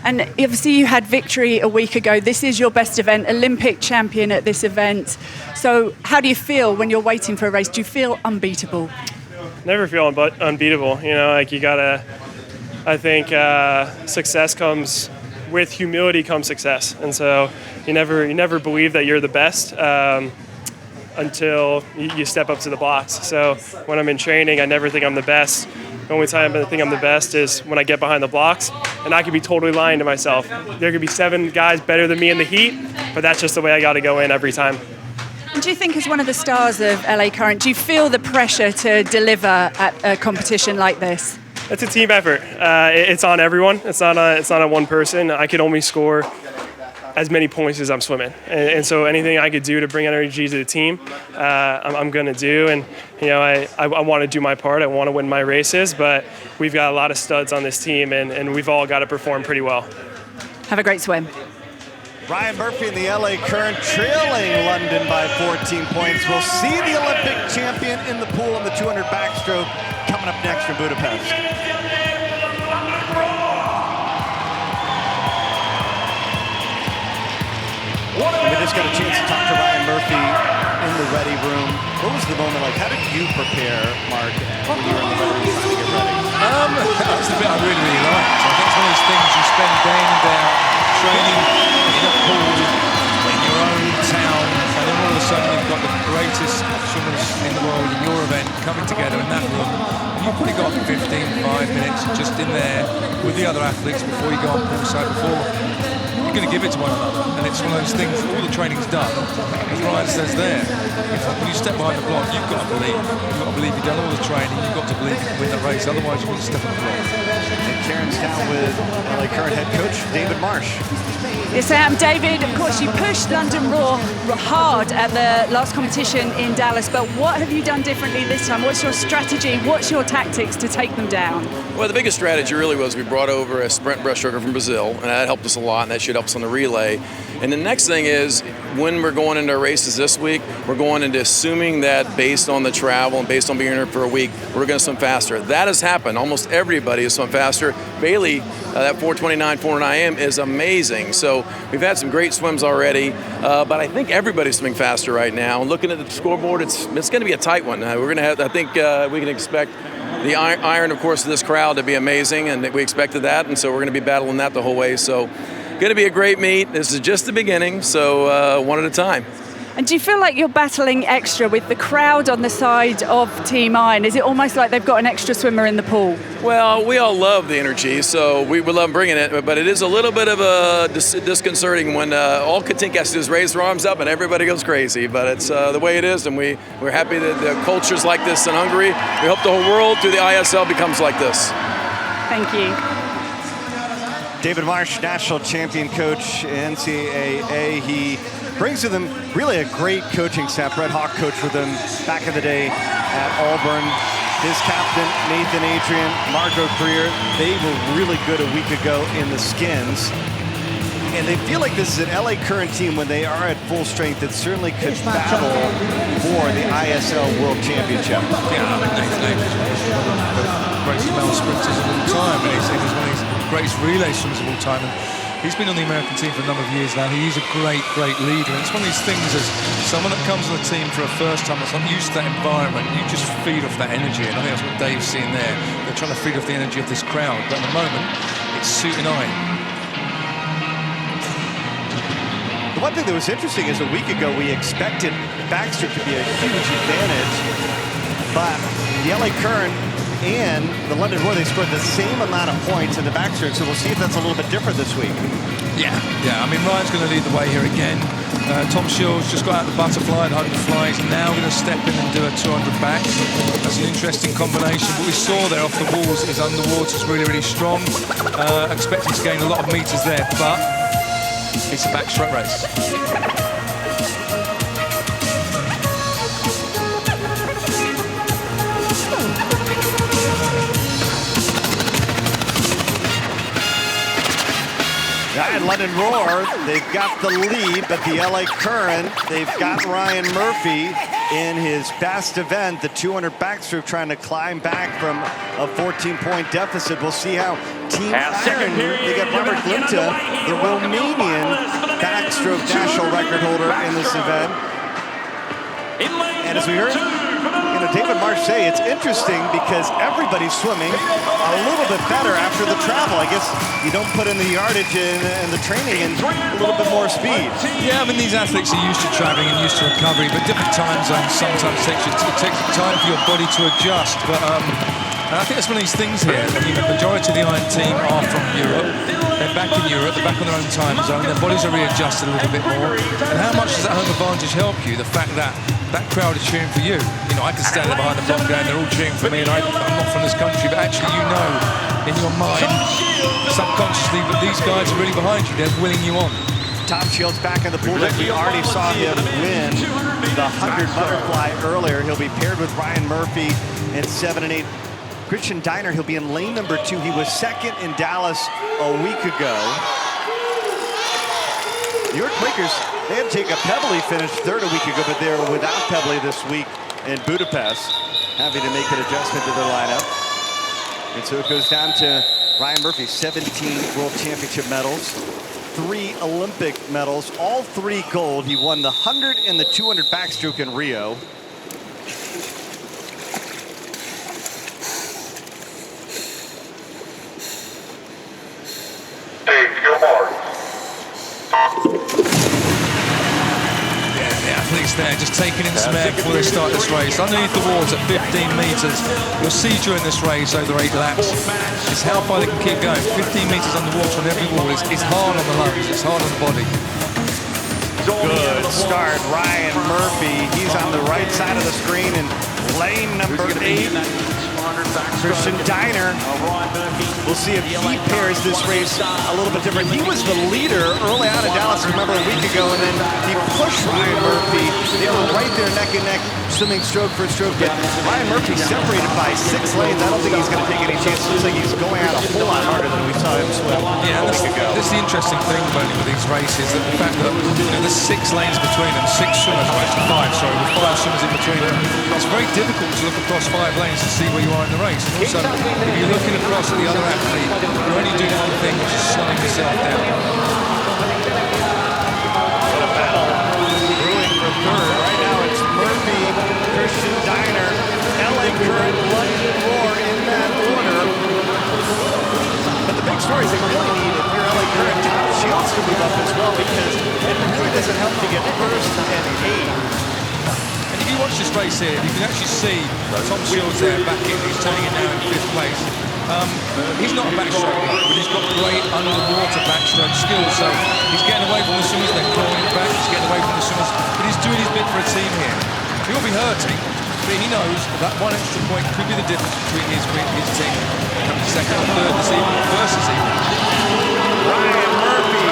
And obviously you had victory a week ago. This is your best event, Olympic champion at this event. So how do you feel when you're waiting for a race? Do you feel unbeatable?
Never feel unbeatable. Like you gotta, I think success comes with humility comes success. And so you never believe that you're the best until you step up to the blocks. So when I'm in training, I never think I'm the best. The only time I think I'm the best is when I get behind the blocks, and I could be totally lying to myself. There could be 7 guys better than me in the heat, but that's just the way I got to go in every time.
And do you think, as one of the stars of LA Current, do you feel the pressure to deliver at a competition like this?
It's a team effort. It's on everyone. It's not on one person. I could only score as many points as I'm swimming, and so anything I could do to bring energy to the team, I'm going to do. And I want to do my part. I want to win my races, but we've got a lot of studs on this team, and we've all got to perform pretty well.
Have a great swim.
Ryan Murphy in the LA Current trailing London by 14 points. We'll see the Olympic champion in the pool in the 200 backstroke coming up next from Budapest. We just got a chance to talk to Ryan Murphy in the ready room. What was the moment like? How did you prepare, Mark, when you were in the ready room trying to get ready?
That was the bit I really, really liked. I think it's one of those things you spend day in and day out training in a pool in your own town, and then all of a sudden you've got the greatest swimmers in the world in your event coming together in that room. And you've probably got 5 minutes just in there with the other athletes before you go on poolside, before you're going to give it to one another. And it's one of those things, all the training's done, as Ryan says there. When you step behind the block, you've got to believe. You've got to believe you've done all the training, you've got to believe you can win the race, otherwise you wouldn't step on the block.
And Karen's down with LA Current head coach David Marsh.
Yes, I am, David. Of course, you pushed London Raw hard at the last competition in Dallas, but what have you done differently this time? What's your strategy? What's your tactics to take them down?
Well, the biggest strategy really was we brought over a sprint breaststroker from Brazil, and that helped us a lot, and that should help us on the relay. And the next thing is, when we're going into our races this week, we're going into assuming that based on the travel and based on being here for a week, we're going to swim faster. That has happened. Almost everybody has swum faster. Bailey, that 4:29, 4:09 a.m. is amazing. So we've had some great swims already, but I think everybody's swimming faster right now. Looking at the scoreboard, it's going to be a tight one. We're going to have, I think we can expect the iron, of course, of this crowd to be amazing, and we expected that, and so we're going to be battling that the whole way. So going to be a great meet. This is just the beginning, so one at a time.
And do you feel like you're battling extra with the crowd on the side of Team Iron? Is it almost like they've got an extra swimmer in the pool?
Well, we all love the energy, so we love bringing it, but it is a little bit of a disconcerting when all Katinka has to do is raise their arms up and everybody goes crazy, but it's the way it is, and we're happy that the culture's like this in Hungary. We hope the whole world through the ISL becomes like this.
Thank you.
David Marsh, national champion coach, NCAA. He brings with him really a great coaching staff. Brett Hawk coached with him back in the day at Auburn. His captain, Nathan Adrian, Margot Greer, they were really good a week ago in the skins. And they feel like this is an LA Current team when they are at full strength that certainly could battle for the ISL World Championship.
Yeah, I mean, Nathan Adrian's one of the greatest male sprinters of all time, and he's one of his greatest relay swimmers of all time. And he's been on the American team for a number of years now. He's a great, great leader. And it's one of these things as someone that comes on the team for a first time, that's not used to that environment, you just feed off that energy. And I think that's what Dave's seeing there. They're trying to feed off the energy of this crowd. But at the moment, it's suiting Iron.
The one thing that was interesting is a week ago we expected Backstroke to be a huge advantage, but the LA Current and the London Roar, they scored the same amount of points in the backstroke, so we'll see if that's a little bit different this week.
Yeah. I mean, Ryan's going to lead the way here again. Tom Shields just got out the butterfly and 100 fly. He's now going to step in and do a 200 back. That's an interesting combination. What we saw there off the walls is underwater is really, really strong. Expecting to gain a lot of meters there, but it's a backstroke race.
At London Roar, they've got the lead, but the LA Current, they've got Ryan Murphy in his best event, the 200 backstroke, trying to climb back from a 14-point deficit. We'll see how Team Iron, they got Robert Glinta, the Romanian backstroke national record holder in this event. And as we heard, in to David Marsh say it's interesting because everybody's swimming a little bit better after the travel. I guess you don't put in the yardage and the training and a little bit more speed.
Yeah, I mean, these athletes are used to traveling and used to recovery, but different time zones sometimes it takes time for your body to adjust. But and I think that's one of these things here. I mean, the majority of the Iron team are from Europe. They're back in Europe. They're back on their own time zone. Their bodies are readjusted a little bit more. And how much does that home advantage help you? The fact that that crowd is cheering for you. You know, I can stand there behind the block and they're all cheering for me, and I'm not from this country, but actually you know in your mind, subconsciously, that these guys are really behind you. They're willing you on.
Tom Shields back in the pool deck. We already saw him win the 100 butterfly earlier. He'll be paired with Ryan Murphy in 7 and 8. Christian Diner, he'll be in lane number 2. He was second in Dallas a week ago. New York Quakers, they had Jacob Pebley finish third a week ago, but they were without Pebley this week in Budapest, having to make an adjustment to their lineup. And so it goes down to Ryan Murphy, 17 World Championship medals, 3 Olympic medals, all 3 gold. He won the 100 and the 200 backstroke in Rio.
There, just taking in some air before they start this race. Underneath the water, 15 meters. You'll see during this race over 8 laps is how far they can keep going. 15 meters underwater on every wall. It's hard on the lungs, it's hard on the body.
Good start, Ryan Murphy. He's on the right side of the screen in lane number 8. Christian Diner. We'll see if he pairs this race a little bit different. He was the leader early on in Dallas, remember, a week ago, and then he pushed Ryan Murphy. They were right there neck and neck, swimming stroke for stroke, but Ryan Murphy separated by 6 lanes. I don't think he's going to take any chances. Looks like he's going out a whole lot harder than we saw him swim a week ago.
This is the interesting thing about with these races, that the fact that there's 6 lanes between them, 6 swimmers, or actually 5, sorry, with 5 swimmers in between them. It's very difficult to look across 5 lanes to see where you are in the race. And also, if you're looking across at the other athlete, you're only doing one thing, which is slowing yourself down.
What a battle. Brewing for third. Right now it's Murphy, Christian Diner, LA Current, London Roar in that order. But the big story is they really need, if you're LA Current, Tom Shields to move up as well, because it really doesn't help to get first and 8.
And if you watch this race here, you can actually see Tom Shields there back in. He's turning it now in 5th place. He's not a backstroke, but he's got great underwater backstroke skills. So he's getting away from the swimmers. They're clawing him back. He's getting away from the swimmers. But he's doing his bit for a team here. He'll be hurting, but he knows that 1 extra point could be the difference between his team coming second or third this evening, first this evening.
Ryan Murphy,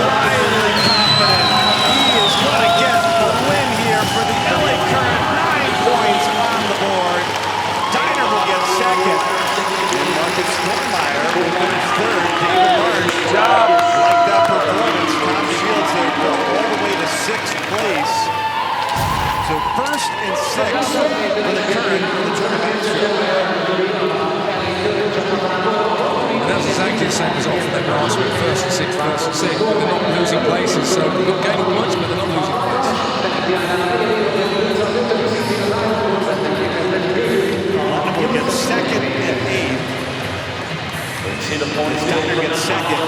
quietly confident. He is going to get the win here for the LA Current. 9 points on the board. Diner will get second. And Marcus Stormmeyer will finish third. David Marsh, job. Like that performance. Tom Shields there go all the way to 6th place. So 1st and 6th for the Current for the Tour de Backstroke.
And that's exactly the same as often they were asked with 1st and 6th, 1st and 6th, but they're not losing places. So they're not gaining points, but they're not losing places.
Will get second and 8th. Diner gets second.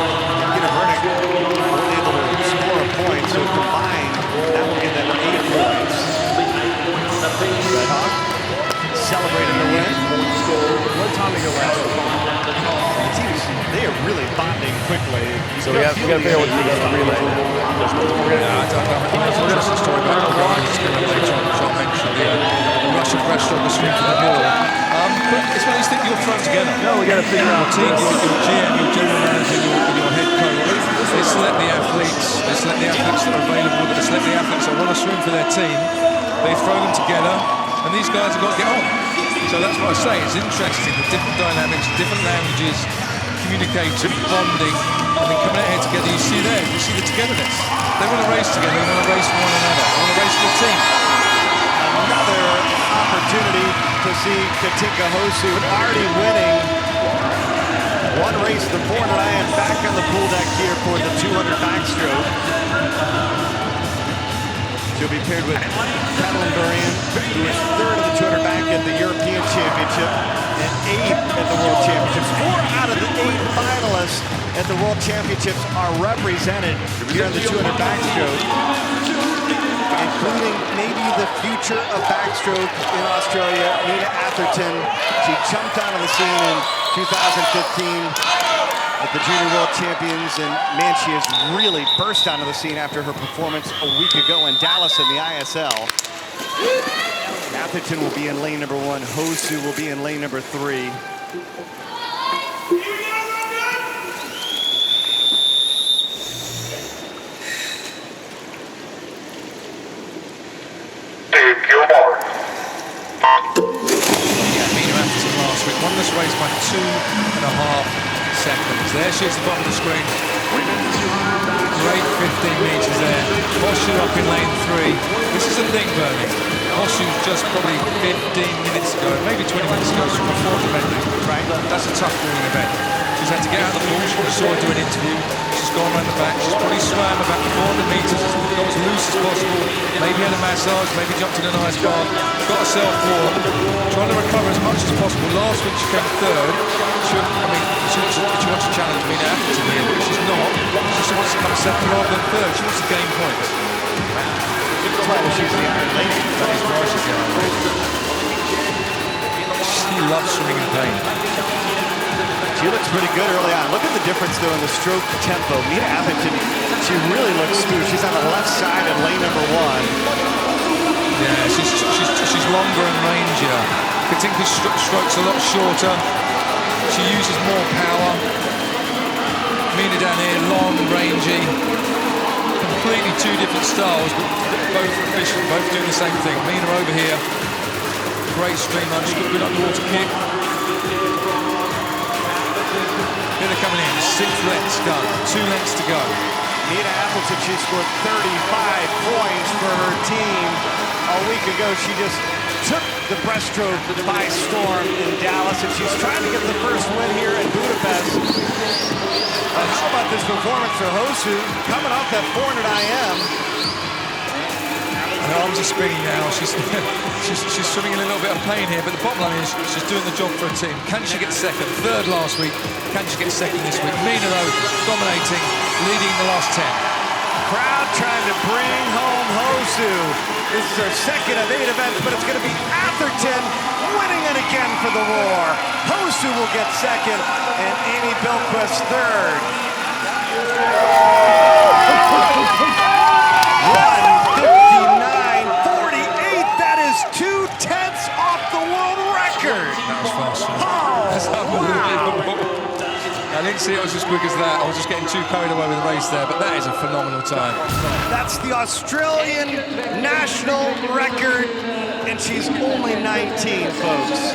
Peter Vernick only able to score a point, so combined, that will give them 8 points. Red Hawk celebrating the win. Where'd Tommy go last? They are really bonding quickly.
So we got to figure out what to do about the relay.
Interesting story about Ryan. It's going to later on, which I'll mention. The Russian breaststroke was swinging for the ball. But it's one of these things you're thrown together.
No, we got to figure out
your team, your GM, your general manager, your head coach. They select the athletes. They select the athletes that are available. They select the athletes that want to swim for their team. They throw them together, and these guys have got to get on. So that's what I say. It's interesting. The different dynamics, different languages, communicating, bonding, and then coming out here together. You see the togetherness. They want to race together. They want to race for one another. They want to race for the team.
Another opportunity to see Katinka Hosu already winning 1 race, the 4 Ryan back on the pool deck here for the 200 backstroke. She'll be paired with Madeline Dorian, who is 3rd of the 200 backstroke. in the European Championship and 8th at the World Championships. 4 out of the 8 finalists at the World Championships are represented here in the 200 backstroke, including maybe the future of backstroke in Australia, Nina Atherton. She jumped onto the scene in 2015 at the Junior World Champions, and man, she has really burst onto the scene after her performance a week ago in Dallas in the ISL. Atherton will be in lane number 1. Hosu will be in lane number 3.
Won this race by 2.5 seconds. There she is at the bottom of the screen. Great 15 meters there. Hosu up in lane 3. This is the thing, Bernie. Hosu's just probably 15 minutes ago, maybe 20 minutes ago, from a fourth event. Right. That's a tough falling event. She's had to get out of the pool. She saw her do an interview. She's gone around the back. She's probably swam about 400 meters, got as loose as possible. Maybe had a massage, maybe jumped in an ice bath. Got herself warm, trying to recover as much as possible. Last week she came 3rd. She wants to challenge me now to here, but she's not. She just wants to come 2nd rather than 3rd. She wants to gain points. She's the Iron Lady. That is why she's the Iron Lady. She loves swimming in pain.
She looks pretty good early on. Look at the difference, though, in the stroke tempo. Nina Atherton, she really looks smooth. She's on the left side in lane number 1.
Yeah, she's longer and rangier. Katinka's stroke's a lot shorter. She uses more power. Mina down here, long, rangy. Completely 2 different styles, but both efficient, both doing the same thing. Mina over here, great streamline. She's got a good underwater kick. Here they're coming in, 6 lengths done, 2 lengths to go.
Nina Atherton, she scored 35 points for her team. A week ago, she just took the breaststroke by storm in Dallas, and she's trying to get the first win here in Budapest. How about this performance for Hosu, coming off that 400 IM?
Her arms are spinning now. She's swimming in a little bit of pain here, but the bottom line is she's doing the job for a team. Can she get 2nd? 3rd last week. Can she get 2nd this week? Mina, though, dominating, leading the last 10.
Crowd trying to bring home Hosu. This is her 2nd of 8 events, but it's going to be Atherton winning it again for the Roar. Hosu will get 2nd, and Amy Bilquist 3rd. 1:59.48. That is 2/10 off the world record.
That was fast. That's unbelievable. I didn't see it was as quick as that. I was just getting too carried away with the race there, but that is a phenomenal time.
That's the Australian national record, and she's only 19, folks.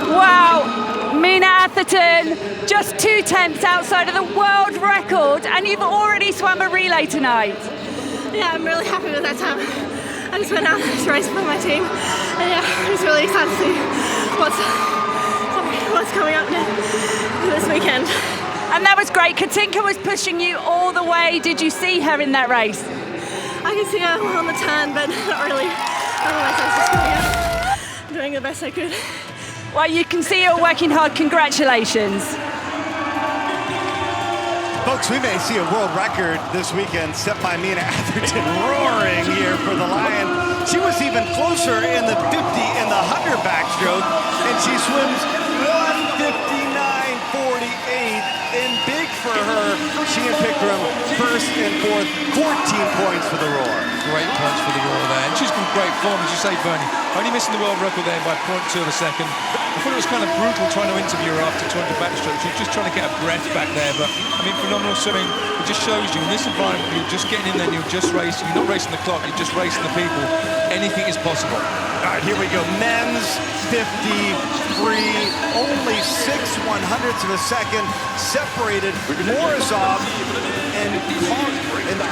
Wow, Mina Atherton, just 2/10 outside of the world record, and you've already swum a relay tonight.
Yeah, I'm really happy with that time. I just went out this race for my team, and yeah, I'm just really excited to see what's coming up this weekend.
And that was great. Katinka was pushing you all the way. Did you see her in that race?
I can see her on the turn, but not really. Otherwise, I was just coming out, doing the best I could.
Well, you can see you're working hard. Congratulations.
Folks, we may see a world record this weekend set by Mina Atherton, roaring here for the Lion. She was even closer in the 50 in the 100 backstroke, and she swims 1:59.48, and big for her. She and Pickram, 1st and 4th, 14 points for the Roar.
Great points for the Roar there, and she's got great form, as you say, Bernie. Only missing the world record there by 0.2 of a second. I thought it was kind of brutal trying to interview her after 200 backstroke. She was just trying to get her breath back there, but I mean, phenomenal swimming. It just shows you in this environment, you're just getting in there, and you're just racing. You're not racing the clock, you're just racing the people. Anything is possible.
All right, here we go. Men's 50 free, only 6/100ths of a second separated Morozov and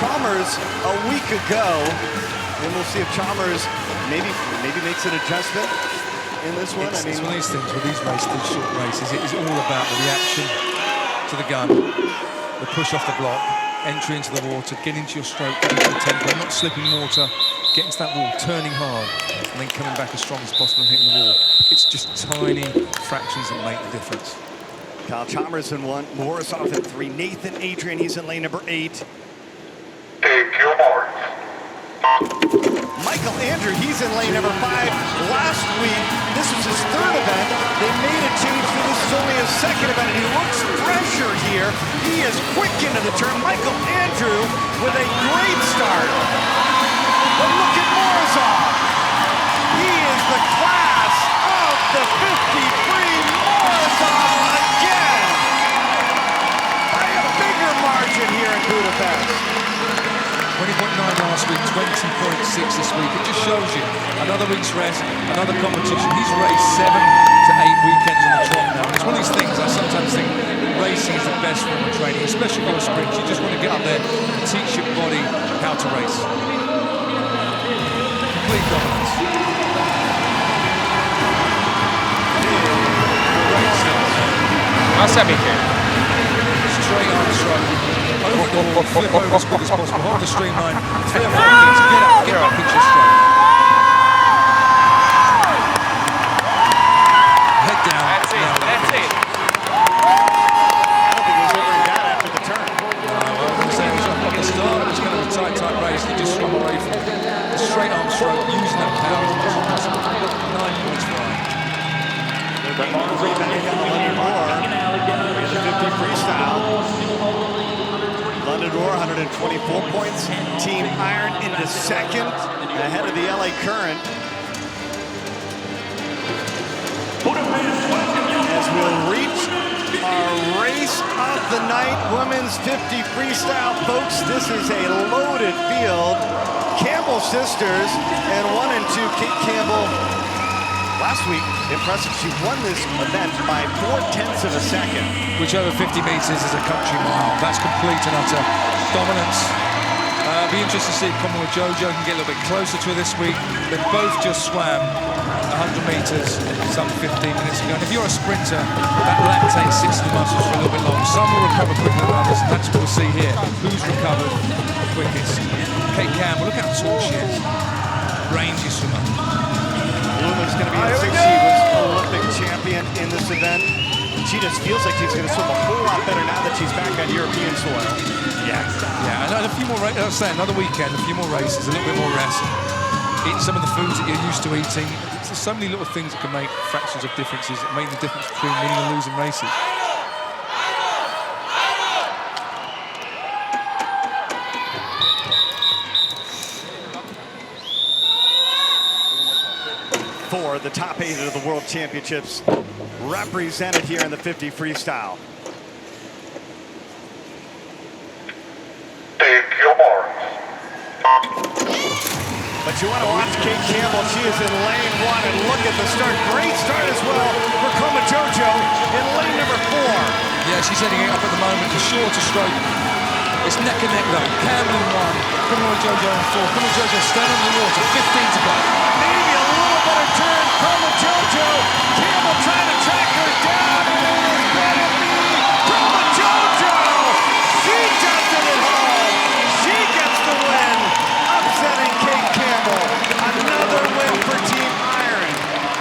Chalmers a week ago. And we'll see if Chalmers maybe makes an adjustment in this one.
It's one of these things with these races, these short races, it is all about the reaction to the gun, the push off the block, entry into the water, get into your stroke, get into the tempo, not slipping water, getting to that wall, turning hard, and then coming back as strong as possible and hitting the wall. It's just tiny fractions that make the difference.
Kyle Chalmers in 1, Morozov in 3, Nathan Adrian, he's in lane number 8. Michael Andrew, he's in lane number 5. Last week, this was his 3rd event. They made a change, so this is only his 2nd event, and he looks fresher here. He is quick into the turn. Michael Andrew with a great start. But look at Morozov. He is the class of the 53. Morozov again. By a bigger margin here in Budapest.
20.9 last week, 20.6 this week. It just shows you another week's rest, another competition. He's raced 7 to 8 weekends on the trot now. And it's one of these things I sometimes think racing is the best form of training, especially for a sprint. You just want to get up there and teach your body how to race. Complete dominance. Great start. Straight arm stroke. Over the wall, flip over as quick as possible, hold the streamline, 3 or 4 minutes, get back into your stroke. Head down.
That's it, that's it.
I don't think it was over and got after the turn.
I was going to say, it was up at the start, it was going to be a tight race, he just swung away from it. The straight arm stroke, using that power as much as possible. 9 points for Ryan.
London Roar, the 50 freestyle. London Roar, 124 points. Team Iron into 2nd, ahead of the LA Current. As we'll reach our race of the night, women's 50 freestyle, folks. This is a loaded field. Campbell sisters and 1 and 2, Kate Campbell. Last week, impressive. She won this event by 0.4 of a second.
Which over 50 meters is a country mile. That's complete and utter dominance. Be interested to see if Commonwealth Jojo can get a little bit closer to her this week. They both just swam 100 meters some 15 minutes ago. And if you're a sprinter, that lactates 60 muscles for a little bit long. Some will recover quicker than others, and that's what we'll see here. Who's recovered the quickest? Kate Campbell, look how tall she is. Rangy swimmer.
Luma's going to be in 6. She was Olympic champion in this event. She just feels like she's going to swim a whole lot better now that she's back on European soil.
Yeah, and a few more races. I was saying, another weekend, a few more races, a little bit more rest. Eat some of the foods that you're used to eating. There's so many little things that can make fractions of differences that make the difference between winning and losing races.
For the top 8 of the World Championships represented here in the 50 freestyle. But you want to watch Kate Campbell. She is in lane 1, and look at the start. Great start as well for Koma Jojo in lane number 4.
Yeah, she's heading it up at the moment. The shorter stroke. It's neck and neck though. Campbell in 1, Koma Jojo in 4. Koma Jojo standing on the water, 15 to go.
Maybe a little better turn. Koma Jojo. Campbell trying to track her down. And it is gonna be Koma Jojo. She does it at home. She gets the win, upsetting Kate Campbell. Another win for Team Iron.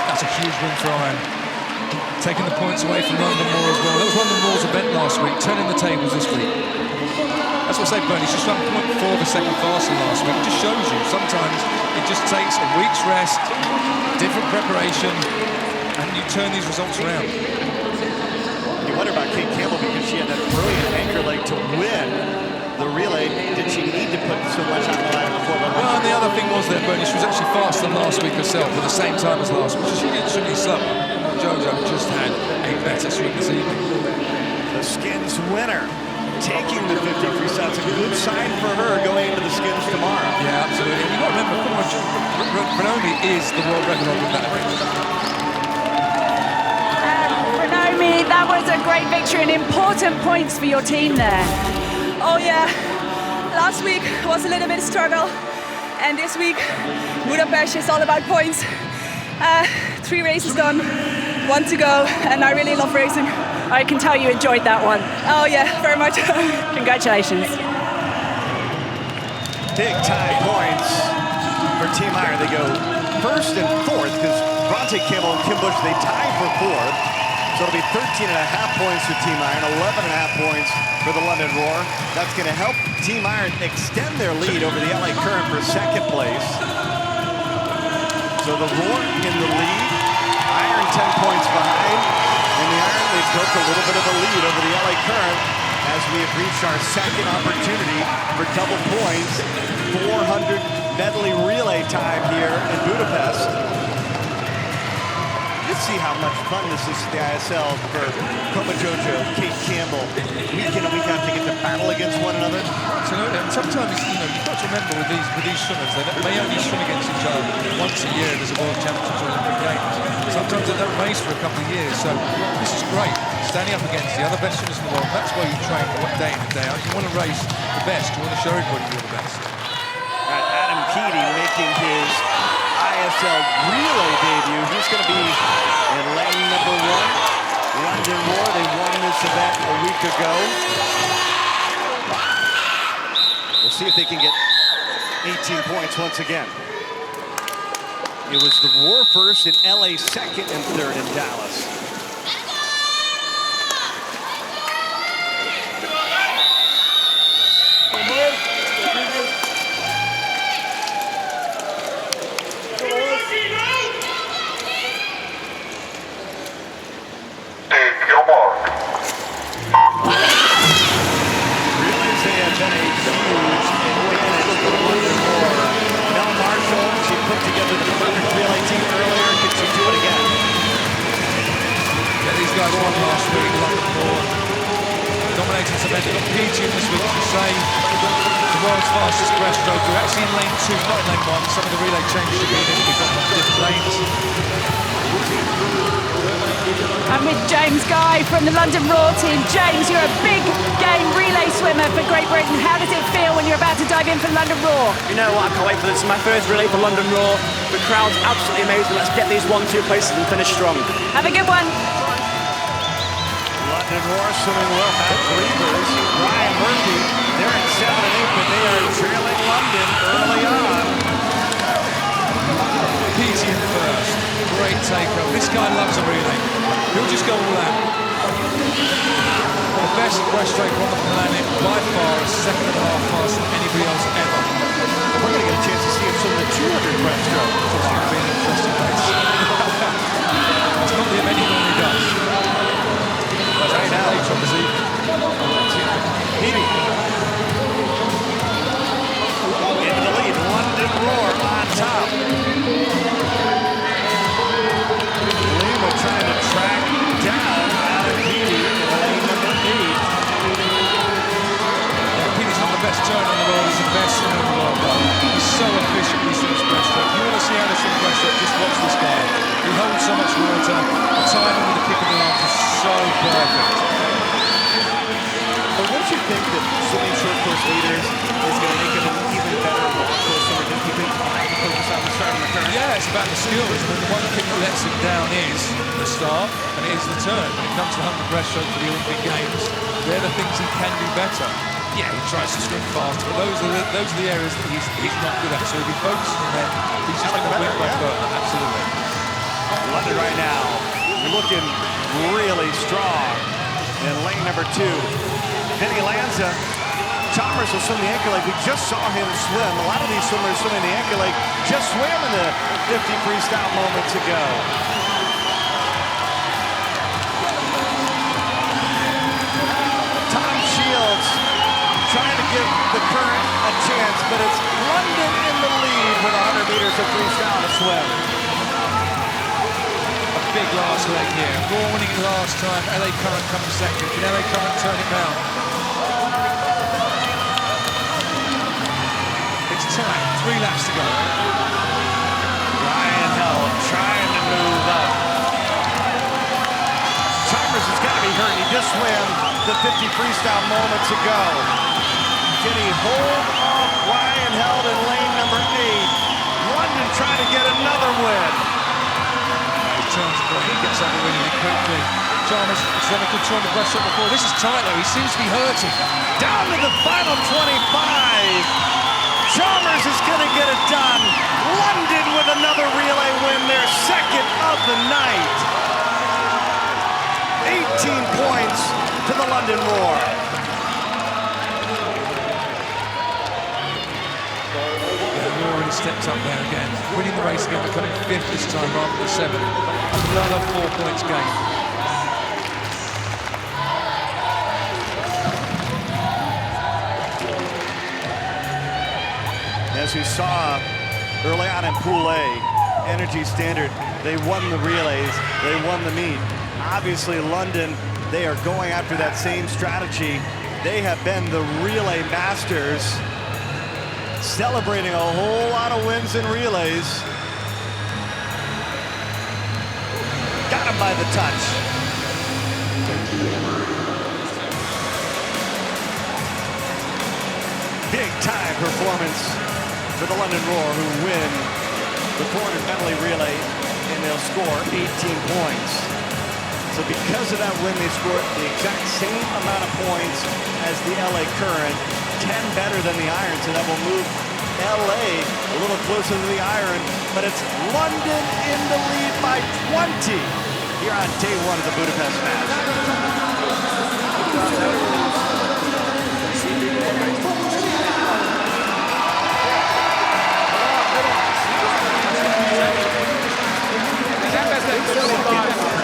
That's a huge win for Iron. Taking the points away from London Roar as well. That was London Roar's event last week, turning the tables this week. That's what I say, Bernie. She swam 0.4 of a second faster last week. It just shows you sometimes it just takes a week's rest, different preparation, and you turn these results around.
You wonder about Kate Campbell because she had that brilliant anchor leg to win the relay. Did she need to put so much on the line before the
Well, and the other thing was there, Bernie, she was actually faster than last week herself at the same time as last week. She didn't really slow. Jojo just had a better swim this evening.
The Skins winner, taking the 50 freestyle. It's a good sign for her going into the Skins tomorrow.
Yeah, absolutely. You've got to remember, Renomi is the world record holder in that event.
Renomi, that was a great victory and important points for your team there.
Oh yeah, last week was a little bit of struggle, and this week Budapest is all about points. 3 races done, 1 to go, and I really love racing.
I can tell you enjoyed that one.
Oh yeah, very much.
Congratulations.
Big time points for They go first and fourth because Bronte Campbell and Kim Bush, they tie for fourth. So it'll be 13.5 points for Team Iron, 11.5 points for the London Roar. That's going to help Team Iron extend their lead over the LA Current for second place. So the Roar in the lead, Iron 10 points behind, and the Iron, they've built a little bit of a lead over the LA Current as we have reached our second opportunity for double points, 400 medley relay time here in Budapest. You see how much fun this is at the ISL for Koma Jojo, Kate Campbell, week in and week out to get to battle against one another.
Absolutely. And sometimes, you know, you've got to remember with these swimmers, they may only swim against each other once a year. There's a World Championships or Olympic Games. Sometimes they don't race for a couple of years. So this is great. Standing up against the other best swimmers in the world. That's why you train day in and day out. You want to race the best. You want to show everybody you're the best.
Adam Peaty making his ISL relay debut. He's going to be in lane number 1. London Roar, they won this event a week ago. We'll see if they can get 18 points once again. It was the Roar first and LA second and third in Dallas.
Peaty in this week, as you say, the world's fastest breaststroke. We're actually in lane 2, not in lane 1. Some of the relay changes have been in. We've got different lanes.
I'm with James Guy from the London Roar team. James, you're a big game relay swimmer for Great Britain. How does it feel when you're about to dive in for London Roar?
You know what, I can't wait for this. It's my first relay for London Roar. The crowd's absolutely amazing. Let's get these 1-2 places and finish strong.
Have a good one.
London Roar swimming well at Breaststroke. Ryan Murphy, they're in 7 and 8, but they are trailing London early on.
Peaty in first. Great takeover. This guy loves a relay. He'll just go all out. The best breaststroke on the planet, by far, is 2.5 faster than anybody else ever.
We're going to get a chance to see him swim the 200 breaststroke.
So it's going to be an interesting race. It's not the event he normally does.
Right now,
later on this evening.
Peaty. Into the lead, London Roar on top. Lima trying to track down Adam Peaty in lane number 8.
Yeah, Peaty's not the best turner in the world, he's the best swimmer in the world. He's so efficient when he swims breaststroke. If you want to see how to swim breaststroke, just watch this guy. He holds so much water, the timing with the kick of the arms is so perfect.
But don't you think that swimming short course leaders is going to make him an even better long course swimmer than he can focus on the start of the current?
Yeah, it's about the skills. The one thing that lets him down is the start and it is the turn. When it comes to 100 breaststroke for the Olympic Games, they're the things he can do better. Yeah, he tries to swim fast, but those are the areas that he's not good at. So if he focuses on them, he's just going to win by further. Absolutely.
London right now, looking really strong in lane number 2. Vinny Lanza, Chalmers will swim the anchor leg. We just saw him swim. A lot of these swimmers swimming the anchor leg just swam in the 50 freestyle moments ago. Tom Shields trying to give the current a chance, but it's London in the lead with 100 meters of freestyle to swim.
Big last leg here. Roar winning last time. LA Current comes second. Can LA Current turn it round? It's tight. 3 laps to go.
Ryan Held trying to move up. Chalmers has got to be hurt. He just swam the 50 freestyle moments ago. Can he hold off Ryan Held in lane number 8? London trying to get another win.
Turns great, he gets over really quickly. Chalmers has done a good turn the breaststroke before. This is tight though, he seems to be hurting.
Down to the final 25. Chalmers is going to get it done. London London Roar.
Roar really stepped up there again, winning the race again, becoming 5th this time rather than 7th. Another 4 points gain.
As we saw early on in Pool A, Energy Standard, they won the relays, they won the meet. Obviously, London, they are going after that same strategy. They have been the relay masters, celebrating a whole lot of wins in relays. Got him by the touch. Big time performance for the London Roar, who win the 400 Medley Relay, and they'll score 18 points. So because of that win, they scored the exact same amount of points as the LA Current, 10 better than the Iron, so that will move LA a little closer to the Iron, but it's London in the lead by 20 here on day 1 of the Budapest match.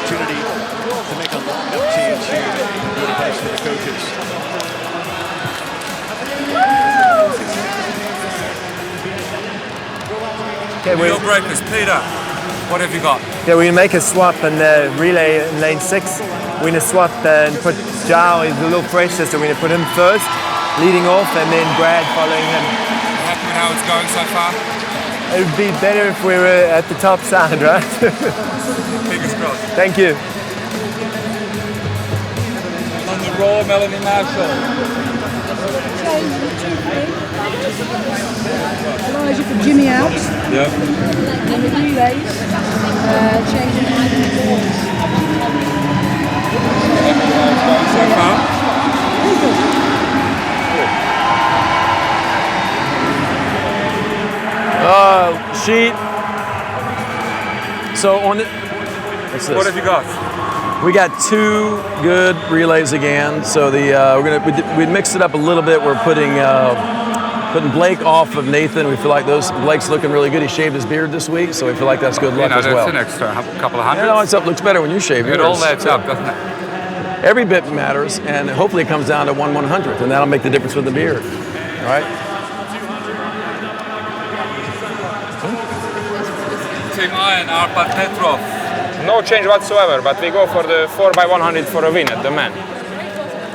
Opportunity to make a lineup change here in Budapest for the coaches.
Okay,
Wheel breakers, Peter, what have you got?
Yeah, we make a swap in the relay in lane 6. We're gonna swap and put Zhao, he's a little fresher, so we're gonna put him first, leading off, and then Brad following him.
You happy with how it's going so far?
It would be better if we were at the top side, right?
Fingers crossed.
Thank you.
London Roar, Melanie Marshall.
Elijah for Jimmy out.
Yeah.
And the relays, changing the boards.
So far?
Sheet. So on it, what's this?
What have you got?
We got 2 good relays again. So the we mixed it up a little bit. We're putting Blake off of Nathan. We feel like Blake's looking really good. He shaved his beard this week, so we feel like that's good luck as well.
That's an extra couple of hundred.
You know, it looks better when you shave yours.
It all adds up, doesn't it?
Every bit matters, and hopefully it comes down to 1/100th, and that'll make the difference with the beard. All right.
Team Iron, Arpad Petrov.
No change whatsoever, but we go for the 4x100 for a win at the man.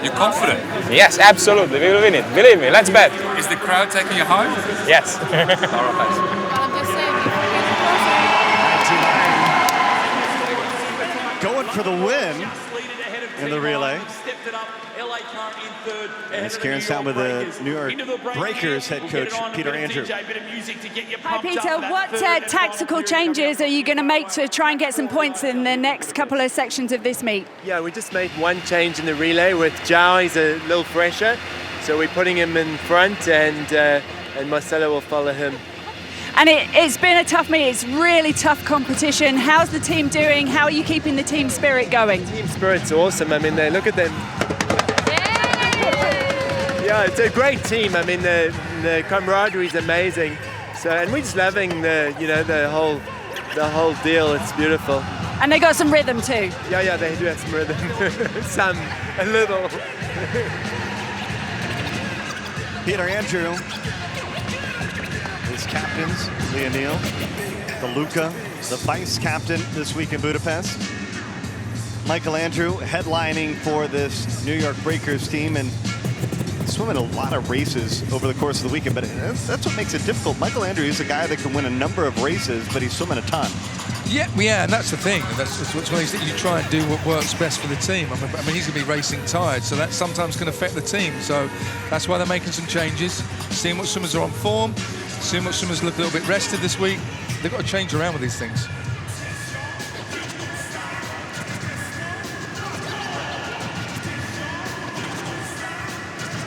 You're confident?
Yes, absolutely. We will win it. Believe me, let's bet.
Is the crowd taking you home?
Yes.
Going for the win in the relay. As Karen's down with the New York Breakers head coach, Peter Andrew.
Hi, Peter. What tactical changes are you going to make to try and get some points in the next couple of sections of this meet?
Yeah, we just made one change in the relay with Zhao. He's a little fresher, so we're putting him in front, and Marcelo will follow him.
And it's been a tough meet. It's really tough competition. How's the team doing? How are you keeping the team spirit going?
Team spirit's awesome. I mean, look at them. Yeah, it's a great team. I mean, the camaraderie is amazing. So, and we're just loving the whole deal. It's beautiful.
And they got some rhythm too.
Yeah, they do have some rhythm. A little.
Peter Andrew, his captains, Leah Neal, DeLuca, the vice captain this week in Budapest. Michael Andrew headlining for this New York Breakers team and swimming a lot of races over the course of the weekend, but that's what makes it difficult. Michael Andrew is a guy that can win a number of races, but he's swimming a ton.
Yeah, and that's the thing. That's one of these that you try and do what works best for the team. I mean, he's going to be racing tired, so that sometimes can affect the team. So that's why they're making some changes, seeing what swimmers are on form, seeing what swimmers look a little bit rested this week. They've got to change around with these things.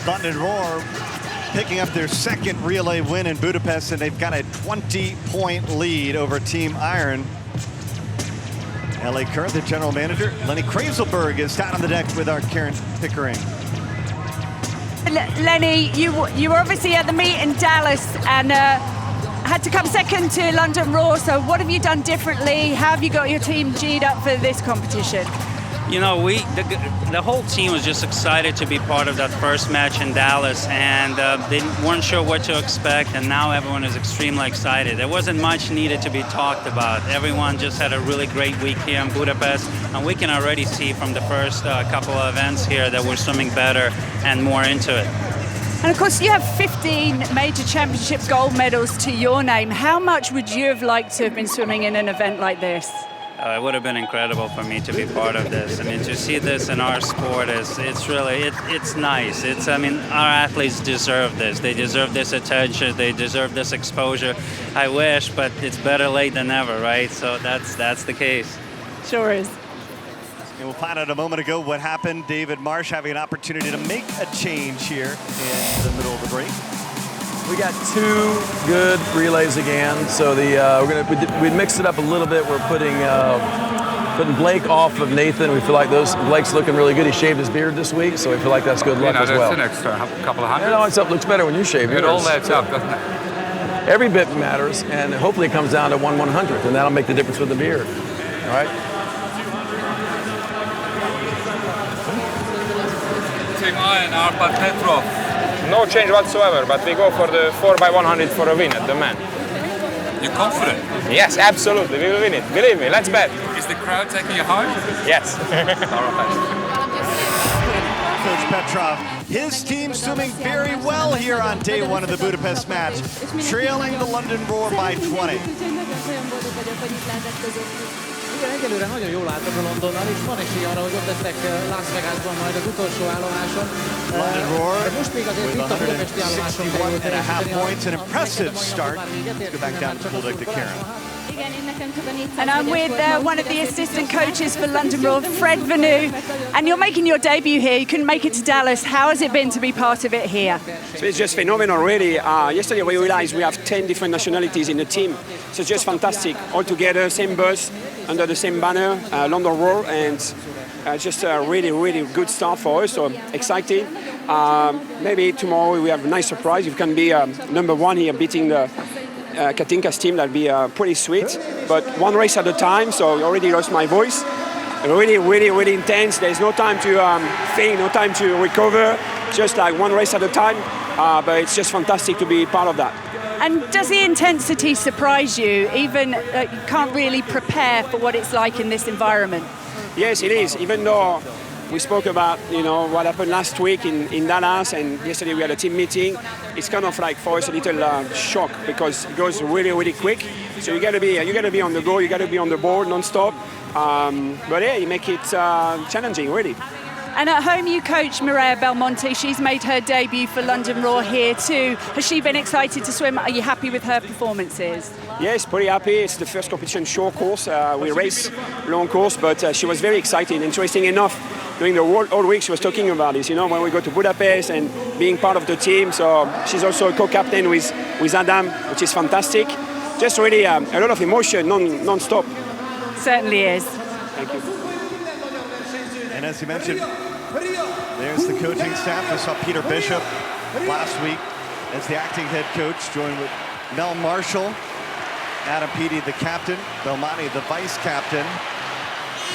London Roar picking up their second relay win in Budapest, and they've got a 20-point lead over Team Iron. LA Current, the general manager, Lenny Kraselberg, is down on the deck with our Karen Pickering.
Lenny, you were obviously at the meet in Dallas and had to come second to London Raw. So what have you done differently? How have you got your team G'd up for this competition?
You know, the whole team was just excited to be part of that first match in Dallas, and they weren't sure what to expect, and now everyone is extremely excited. There wasn't much needed to be talked about. Everyone just had a really great week here in Budapest, and we can already see from the first couple of events here that we're swimming better and more into it.
And of course, you have 15 major championship gold medals to your name. How much would you have liked to have been swimming in an event like this?
It would have been incredible for me to be part of this. I mean, to see this in our sport it's nice. I mean, our athletes deserve this. They deserve this attention. They deserve this exposure. I wish, but it's better late than never, right? So that's the case.
Sure is.
And we'll find out a moment ago what happened. David Marsh having an opportunity to make a change here in the middle of the break.
We got two good relays again, so we mixed it up a little bit. We're putting Blake off of Nathan. We feel like Blake's looking really good. He shaved his beard this week, so we feel like that's good luck as well.
That's an extra couple of hundred.
It looks better when you shave yours.
It all adds up, doesn't it?
Every bit matters, and hopefully it comes down to 1/100th, and that'll make the difference with the beard. All right.
Team Iron, Arpad Petrov.
No change whatsoever, but we go for the 4x100 for a win at the man.
You're confident?
Yes, absolutely. We will win it. Believe me, let's bet.
Is the crowd taking you home?
Yes.
Coach Petrov, his team swimming very well here on day one of the Budapest match, trailing the London Roar by 20.
Igen, egyelőre nagyon jól álltak a Londonnal, és van esély arra, hogy ott lesznek Las Vegasban majd az utolsó állomáson.
London Roar
most még azért itt a budapesti állomáson kell jól teljesíteni.
points, an impressive start. Let's go back down to the deck to Karen.
And I'm with one of the assistant coaches for London Roar, Fred Vanu, and you're making your debut here. You couldn't make it to Dallas. How has it been to be part of it here?
So it's just phenomenal, really. Yesterday we realized we have 10 different nationalities in the team, so it's just fantastic. All together, same bus, under the same banner, London Roar, and just a really, really good start for us. So excited. Maybe tomorrow we have a nice surprise. If we can be number one here, beating the Katinka's team, that'd be pretty sweet. But one race at a time, so I already lost my voice. Really, really, really intense. There's no time to think, no time to recover. Just like one race at a time. But it's just fantastic to be part of that.
And does the intensity surprise you? Even you can't really prepare for what it's like in this environment.
Yes, it is. Even though we spoke about what happened last week in Dallas, and yesterday we had a team meeting. It's kind of like for us a little shock because it goes really, really quick. So you got to be on the go. You got to be on the board non-stop. But yeah, you make it challenging, really.
And at home you coach Mireia Belmonte. She's made her debut for London Roar here too. Has she been excited to swim? Are you happy with her performances?
Yes, pretty happy. It's the first competition short course. We race long course, but she was very excited. Interesting enough, during the all week she was talking about this, when we go to Budapest and being part of the team. So she's also a co-captain with Adam, which is fantastic. Just really a lot of emotion non-stop.
Certainly is.
Thank you.
And as you mentioned, there's the coaching staff. We saw Peter Bishop last week as the acting head coach, joined with Mel Marshall, Adam Peaty, the captain, Belmonte, the vice captain.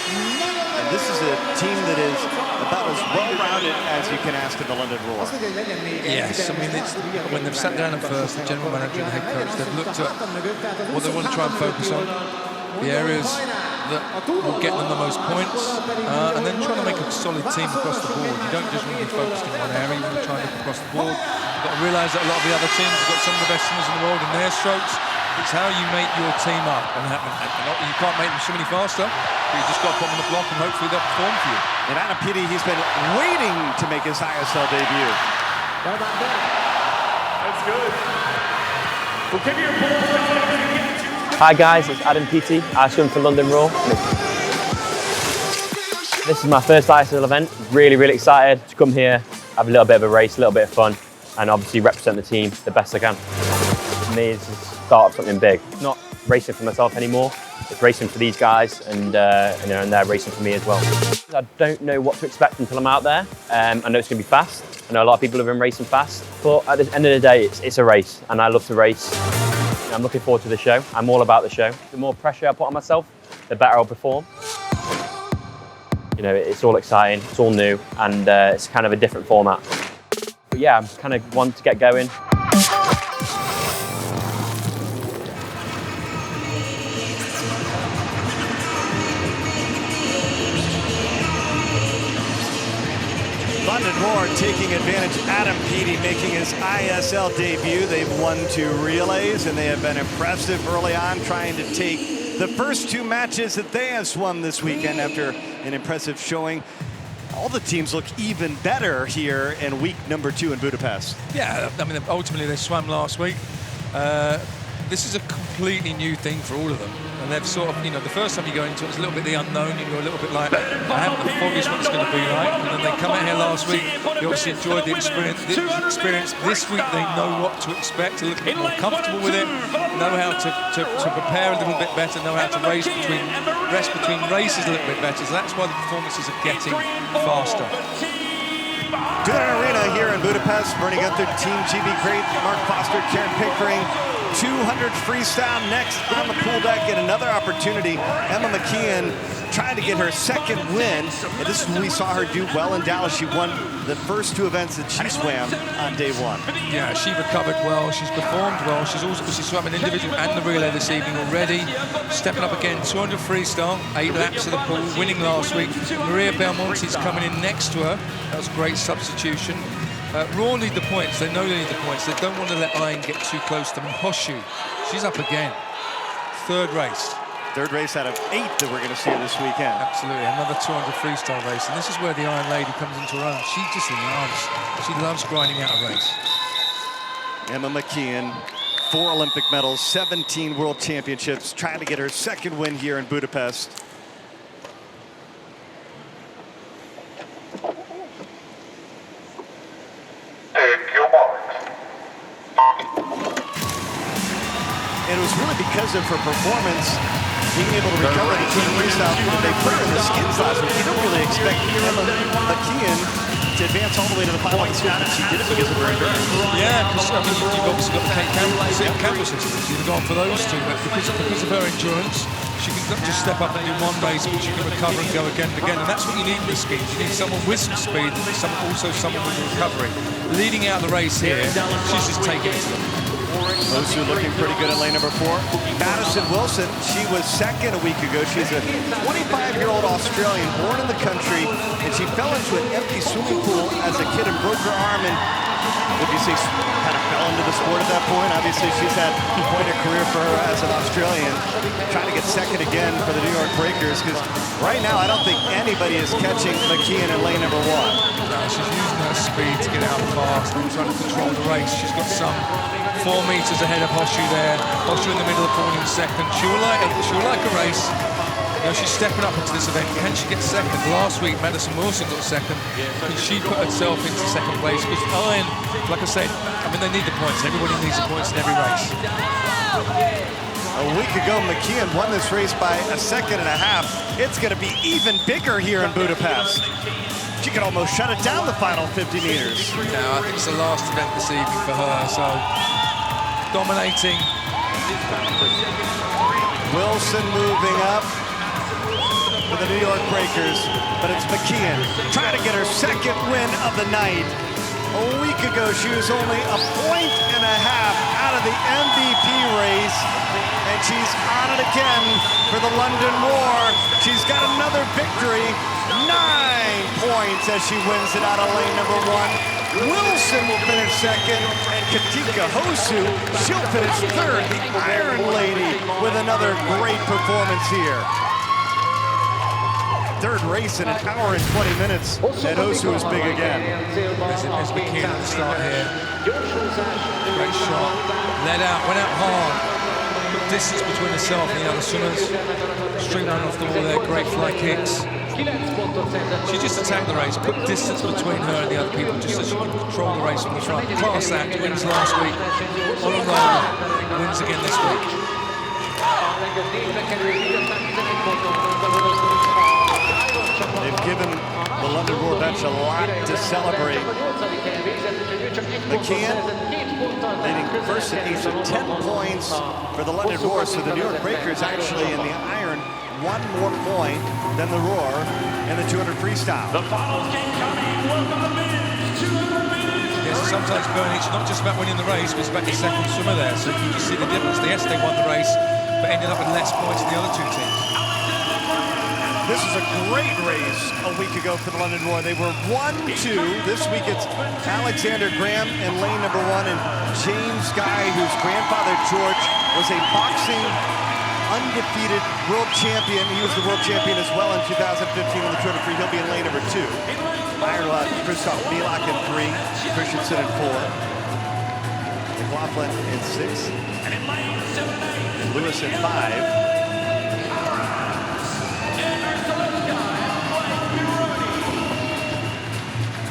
And this is a team that is about as well-rounded as you can ask in the London Roar.
Yes, I mean, when they've sat down at first, the general manager and the head coach, they've looked at what they want to try and focus on, the areas that will get them the most points, and then trying to make a solid team across the board. You don't just want to be focused in one area, you want to try and look across the board. You've got to realise that a lot of the other teams have got some of the best swimmers in the world in their strokes. It's how you make your team up, and you can't make them swim any faster, but you just got to put them on the block and hopefully they'll perform for you.
And Adam Peaty, he's been waiting to make his ISL debut.
That's good. We'll give you a
Hi guys, it's Adam Peaty. I swim for London Roar. This is my first ISL event. Really, really excited to come here, have a little bit of a race, a little bit of fun, and obviously represent the team the best I can. For me, it's the start of something big. Not racing for myself anymore, It's racing for these guys, and they're racing for me as well. I don't know what to expect until I'm out there. I know it's going to be fast. I know a lot of people have been racing fast, but at the end of the day, it's a race, and I love to race. I'm looking forward to the show. I'm all about the show. The more pressure I put on myself, the better I'll perform. It's all exciting, it's all new, and it's kind of a different format. But yeah, I'm kind of want to get going.
London Roar taking advantage. Adam Peaty making his ISL debut. They've won 2 relays, and they have been impressive early on, trying to take the first 2 matches that they have swum this weekend after an impressive showing. All the teams look even better here in week number 2 in Budapest.
Yeah, I mean, ultimately they swam last week. This is a completely new thing for all of them. And they've sort of, the first time you go into it, it's a little bit the unknown. You're a little bit like, I haven't the foggiest what it's going to be like. And then they come out here last week, they obviously enjoyed the experience. This week they know what to expect, a little bit more comfortable with it, know how to prepare a little bit better, know how to rest between races a little bit better. So that's why the performances are getting faster.
Dinner Arena here in Budapest. Bernie Gunther, Team GB Crate, Mark Foster, Karen Pickering. 200 freestyle next on the pool deck, and another opportunity. Emma McKeon trying to get her 2nd win, and this is when we saw her do well in Dallas. She won the first 2 events that she swam on day 1.
Yeah, she recovered well, she's performed well. She's swam an individual and the relay this evening already. Stepping up again, 200 freestyle, 8 laps of the pool, winning last week. Maria Belmonte's coming in next to her. That was a great substitution. Raw need the points. They know they need the points. They don't want to let Iron get too close to them. Hoshu, she's up again. 3rd race.
3rd race out of 8 that we're going to see this weekend.
Absolutely, another 200 freestyle race. And this is where the Iron Lady comes into her own. She loves grinding out a race.
Emma McKeon, 4 Olympic medals, 17 world championships, trying to get her 2nd win here in Budapest. And it was really because of her performance, being able to recover the team freestyle. They put her in the skins last week. You don't really expect Emma McKeon to advance all the way to the final and skins, but she did it because of her endurance.
Yeah, because you've obviously got the Campbell sisters. You've gone for those 2, but because of her endurance, she can not just step up and do 1 race, but she can recover and go again and again. And that's what you need in the skins. You need someone with some speed, also someone with recovery. Leading out the race here, she's just taking it to them.
Osu looking pretty good at lane number 4. Madison Wilson, she was 2nd a week ago. She's a 25-year-old Australian born in the country, and she fell into an empty swimming pool as a kid and broke her arm, and would you say kind of fell into the sport at that point? Obviously, she's had quite a career for her as an Australian, trying to get 2nd again for the New York Breakers, because right now I don't think anybody is catching McKeon in lane number 1.
No, she's using her speed to get out fast and trying to control the race. She's got some 4 meters ahead of Hoshu there. Hoshu in the middle of the pool in 2nd. She will like a race. She's stepping up into this event. Can she get 2nd? Last week, Madison Wilson got 2nd. Can she put herself into 2nd place? Because Iron, like I said, they need the points. Everybody needs the points in every race.
A week ago, McKeon won this race by a 1.5 seconds. It's going to be even bigger here in Budapest. She could almost shut it down the final 50 meters.
No, I think it's the last event this evening for her, so dominating.
Wilson moving up for the New York Breakers, but it's McKeon trying to get her 2nd win of the night. A week ago, she was only a 1.5 points out of the MVP race, and she's on it again for the London Roar. She's got another victory, 9 points as she wins it out of lane number 1. Wilson will finish 2nd, and Katika Hosu, she'll finish 3rd, the Iron Lady, with another great performance here. 3rd race in 1 hour and 20 minutes, and Hosu is big again.
There's McKeon at the start here. Great shot. Let out, went out hard. Put distance between herself and the other swimmers. Streamline off the wall there, great fly kicks. She just attacked the race, put distance between her and the other people just so she can control the race from the front. Class act, wins last week, on a roll, wins again this week.
They've given the London Roar bench a lot to celebrate. McKeon leading first at each with 10 points for the London Roar, so the New York Breakers actually in the iron one more point than the Roar in the 200 freestyle.
Yes, sometimes, Bernie, it's not just about winning the race, but it's about the second swimmer there, so you can see the difference. Yes, they won the race, but ended up with less points than the other two teams.
This is a great race a week ago for the London Roar. They were 1-2. This week it's Alexander Graham in lane number 1 and James Guy, whose grandfather George was a boxing undefeated world champion. He was the world champion as well in 2015 in the 200 free. He'll be in lane number 2. Iron Christoph Bielak in 3, Christensen in 4, McLaughlin in 6, Lewis in 5.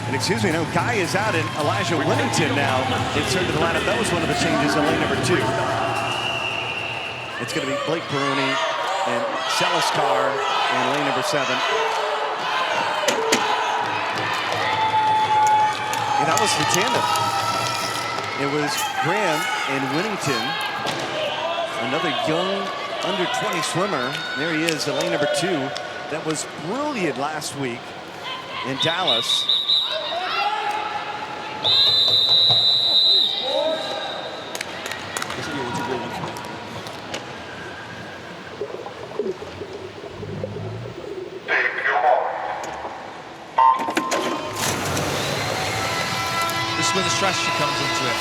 And excuse me, no, Guy is out and Elijah Whittington now inserted to the lineup. That was one of the changes in lane number 2. It's going to be Blake Peroni and Seliskar in lane number 7. And that was the tandem. It was Graham and Whittington, another young under 20 swimmer. There he is in lane number 2. That was brilliant last week in Dallas.
This is where the strategy comes into it.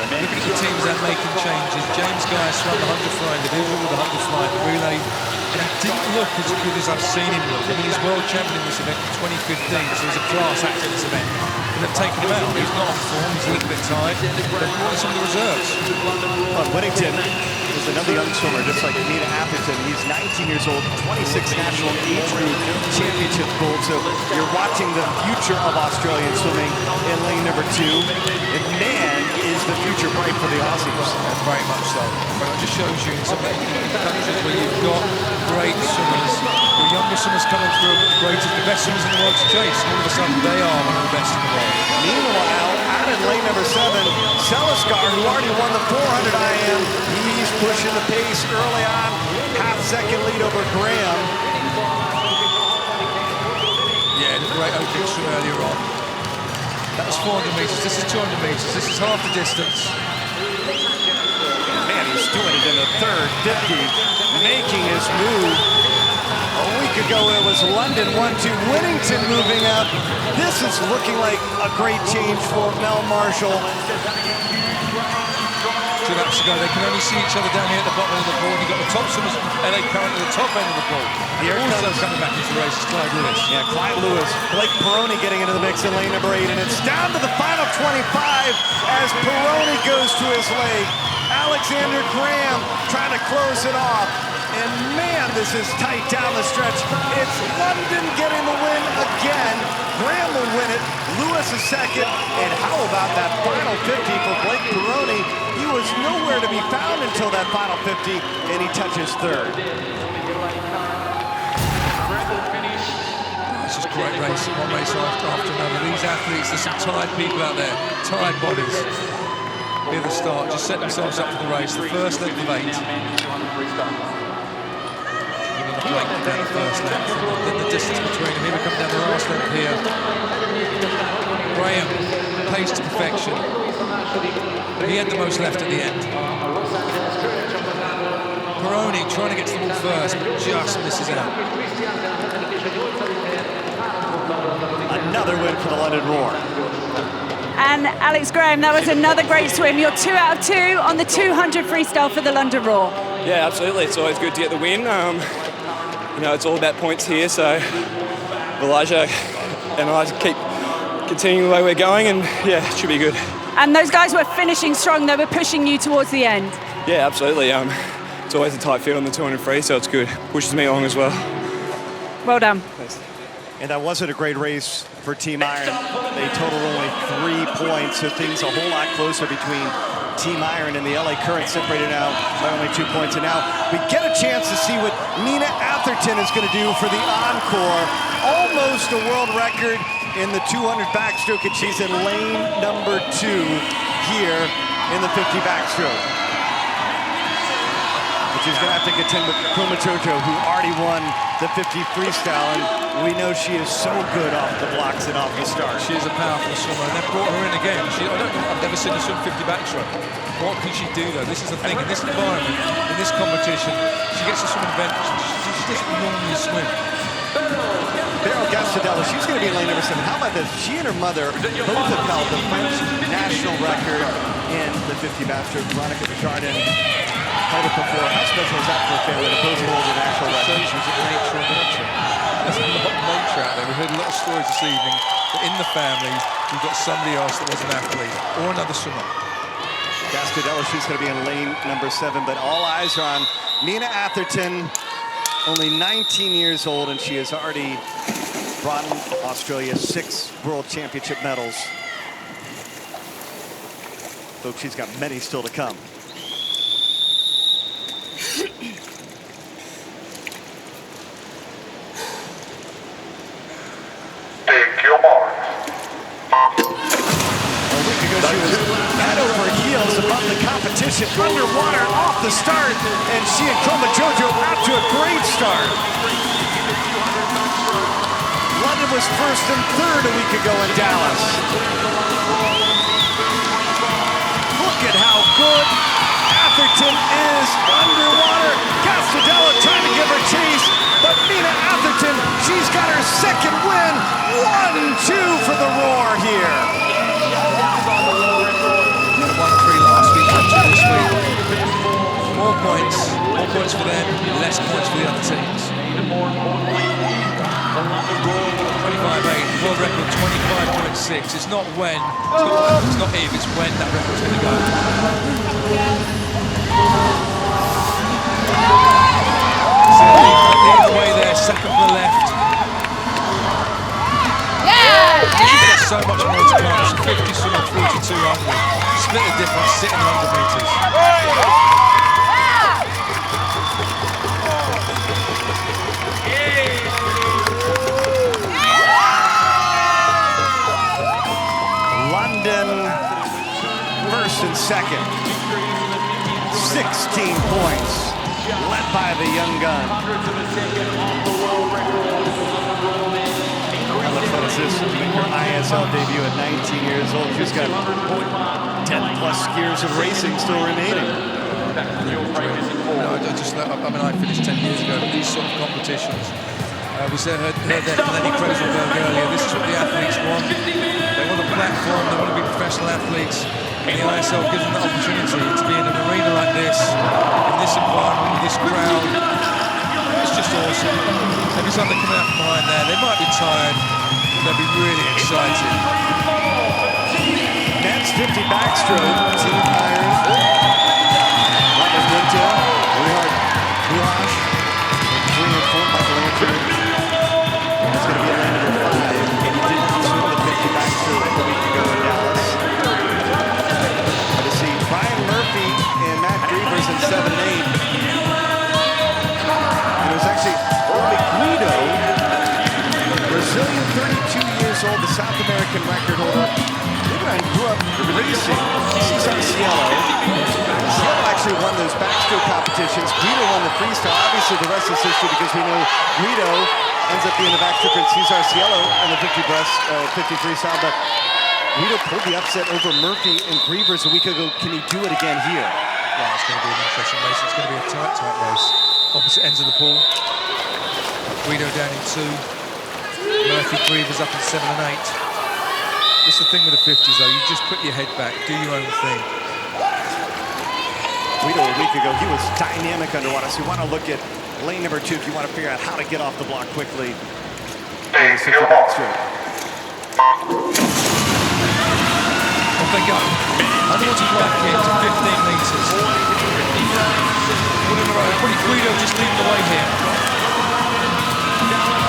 Looking at the teams that are making changes. James Guy swam the 100 fly individual with the 100 fly the relay, and he didn't look as good as I've seen him look. I mean, he's world champion in this event in 2015, so he's a class act in this event. And they've taken him out. He's not on form, he's a little bit tired. They've brought in some of the reserves.
Well, Whittington is another young swimmer, just like Nina Atherton. He's 19 years old, 26 national age group championship gold. So you're watching the future of Australian swimming in lane number 2. And man, is the future bright for the Aussies.
Very much so. But it just shows you in some of the countries where you've got great swimmers, the younger swimmers coming through, the best swimmers in the world to chase. And all of a sudden, they are one of the best in the world.
Meanwhile, out in lane number 7, Seliskar, who already won the 400 IM, he's pushing the pace early on, half-second lead over Graham.
Yeah, the great opening swim earlier on. That was 400 metres, this is 200 metres, this is half the distance.
Man, he's doing it in the third 50, making his move. A week ago it was London 1-2, Whittington moving up. This is looking like a great change for Mel Marshall.
2 laps ago, they can only see each other down here at the bottom of the board. You've got the top swimmers, LA Current at the top end of the board.
Here
also
comes
coming back into the race is Clyde Lewis.
Yeah, Clyde Lewis. Blake Peroni getting into the mix in lane number 8, and it's down to the final 25 as Peroni goes to his leg. Alexander Graham trying to close it off. And man, this is tight down the stretch. It's London getting the win again. Graham will win it. Lewis is second. And how about that final 50 for Blake Peroni? He was nowhere to be found until that final 50, and he touches third.
It's just a great race, one race after another. These athletes, there's some tired people out there, tired bodies. Near the start, just set themselves up for the race. The first length of 8. Giving the blank down the first length. Then the distance between them. Here we come down the last length here. Graham, pace to perfection. He had the most left at the end. Peroni trying to get to the wall first, but just misses out.
Another win for the London Roar.
And Alex Graham, that was another great swim. You're 2 out of 2 on the 200 freestyle for the London Roar.
Yeah, absolutely. It's always good to get the win. You know, it's all about points here, so Elijah and I keep continuing the way we're going, and yeah, it should be good.
And those guys were finishing strong. They were pushing you towards the end.
Yeah, absolutely. It's always a tight field on the 200 free, so it's good. Pushes me along as well.
Well done.
Thanks.
And that wasn't a great race for Team Iron. They totaled only 3 points, so things a whole lot closer between Team Iron and the LA Current separated now by only 2 points. And now we get a chance to see what Nina Atherton is going to do for the encore. Almost a world record in the 200 backstroke, and she's in lane number 2 here in the 50 backstroke. But she's going to have to contend with Kruma Jojo, who already won the 50 freestyle, and we know she is so good off the blocks and off the start.
She is a powerful swimmer, and they've brought her in again. I've never seen her swim 50 backstroke. What can she do, though? This is the thing, in this environment, in this competition, she gets to swim an event she doesn't normally swim.
Beryl Gastadella, she's going to be in lane number 7. How about this? She and her mother both have held the French national record in the 50 backstroke. Veronica Desjardins held it before. How special is that for a family to both hold the national record?
She was at nature and nurture. There's a lot of nature out there. We heard a lot of stories this evening that in the family, we've got somebody else that was an athlete or another swimmer.
Gastadella, she's going to be in lane number 7, but all eyes are on Nina Atherton. Only 19 years old, and she has already brought Australia 6 World Championship medals. Folks, she's got many still to come. She was head over heels above the competition, underwater, off the start, and she and Kruma Jojo out to a great start. London was first and third a week ago in Dallas. Look at how good Atherton is underwater. Gastadella trying to give her chase, but Nina Atherton, she's got her second win. 1-2 for the Roar here.
More points for them, less points for the other teams. 25-8, world record 25.6. It's not when, it's not if, it's when that record's going to go. So leading the way there, second from the left. She's got so much more to come. She's 50 swimming, 42 under. Split the difference, sitting 100 meters.
London first and second. 16 points, led by the young gun. This her ISL debut at 19 years old. She's got 10 plus years of racing still remaining.
I finished 10 years ago, but these sort of competitions, we heard that Lenny Kreselberg earlier, this is what the athletes want. They want a platform, they want to be professional athletes, and the ISL gives them the opportunity to be in an arena like this, in this environment, with this crowd. It's just awesome. Every time they come out from behind there, they might be tired, they'll be really excited.
Men's 50 backstroke, Team Iron. Robert Winter, Rehard Gulash, 3 and 4, Michael Andrew. It's going to be a lane number 5. He did not swim the 50 backstroke a week ago in Dallas. To see Brian Murphy and Matt Grievers in 7 and 8. It was actually Orly Guido, Brazilian, 32 years old, the South American record holder. Liban grew up racing Cesar Cielo. Cielo actually won those backstroke competitions. Guido won the freestyle. Obviously, the rest is history because we know Guido ends up being the backstroker and Cesar Cielo in the 50 freestyle. But Guido pulled the upset over Murphy and Grievers a week ago. Can he do it again here?
Yeah, it's going to be an interesting race. It's going to be a tight race. Opposite ends of the pool. Guido down in 2. Murphy, Grievers up in 7 and 8. That's the thing with the 50s, though. You just put your head back, do your own thing.
Guido a week ago, he was dynamic underwater. So you want to look at lane number 2 if you want to figure out how to get off the block quickly. In the 50 backstroke.
Off they go. Underwater block here to 15 meters. One in a row. Probably Guido just leading the way here.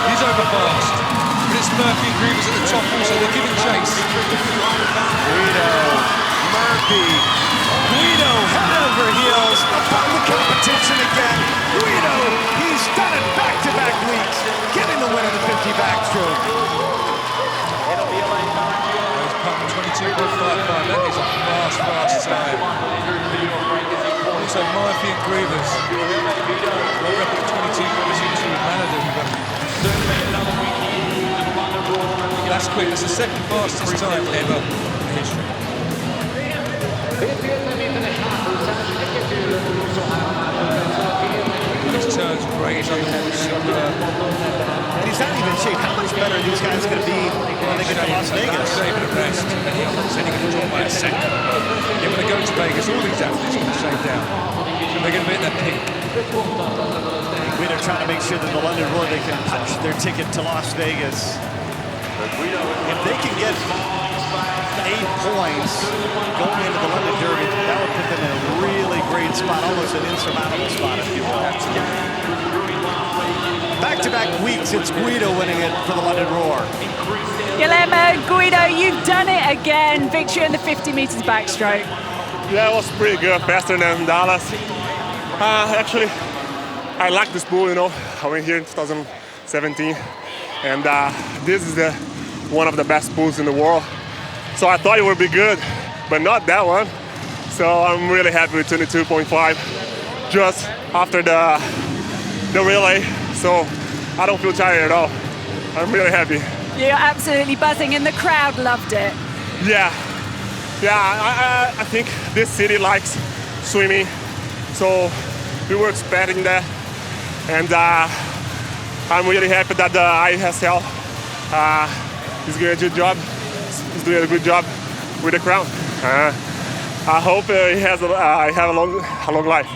He's over fast. But it's Murphy and Grievers at the top also. They're giving chase.
Guido Murphy. Guido head over heels above the competition again. Guido, he's done it back-to-back weeks, getting the win in the 50 backstroke.
He's pumped 22.55. That is a fast time. Also, Murphy and Grievous. World record 22.22. Maladen. That's quick. That's the second fastest time ever in history. His turn's great. He's underwater superb.
And he's not even in shape. How much better are these guys going to be when they get to Las Vegas?
Saving a rest. And he's only going to drop by a second. Yeah, when they go to Vegas, all these athletes are going to shave down. And they're going to be at their peak.
Guido trying to make sure that the London Roar, they can punch their ticket to Las Vegas. If they can get 8 points going into the London Derby, that would put them in a really great spot, almost an insurmountable spot, if you will. Back-to-back weeks, it's Guido winning it for the London Roar.
Guillermo, Guido, you've done it again. Victory in the 50 meters backstroke.
Yeah, it was pretty good, faster than Dallas. Actually, I like this pool, you know. I went here in 2017, and this is one of the best pools in the world. So I thought it would be good, but not that one. So I'm really happy with 22.5 just after the relay. So I don't feel tired at all. I'm really happy.
You're absolutely buzzing, and the crowd loved it.
Yeah, I think this city likes swimming, so we were expecting that, and I'm really happy that the ISL is doing a good job. He's doing a good job with the crowd. I hope he has have a long life.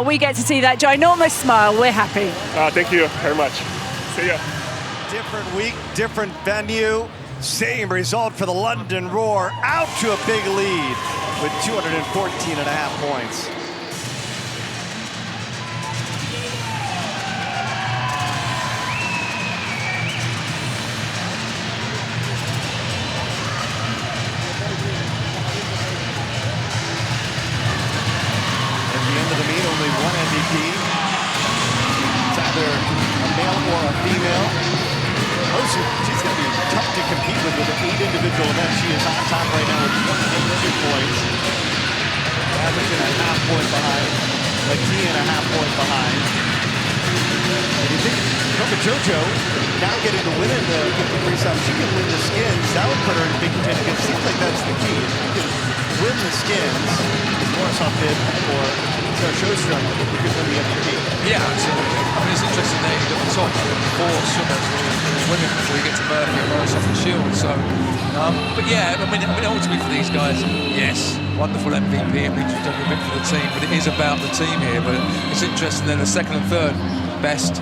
We get to see that ginormous smile. We're happy.
Thank you very much. See ya.
Different week, different venue, same result for the London Roar, out to a big lead with 214.5 points. At the end of the meet, only one MVP. It's either a male or a female. She's going to be tough to compete with an 8 individual event. She is on top right now with 22 points. Averaging a half point behind. McKeon a half point behind. And you think, remember JoJo now getting the win in the 50 freestyle. She can win the skins. That would put her in big contention. It seems like that's the key. If you can win the skins, Warsaw Fit or Showstrom, you could win the MVP.
Yeah, absolutely. I mean, it's interesting that you've got the top 4 swimmers women before you get to Murphy and Morris off the Shield. So, but yeah, I mean, ultimately for these guys, yes, wonderful MVP. It means you've done a bit for the team, but it is about the team here. But it's interesting that the second and third best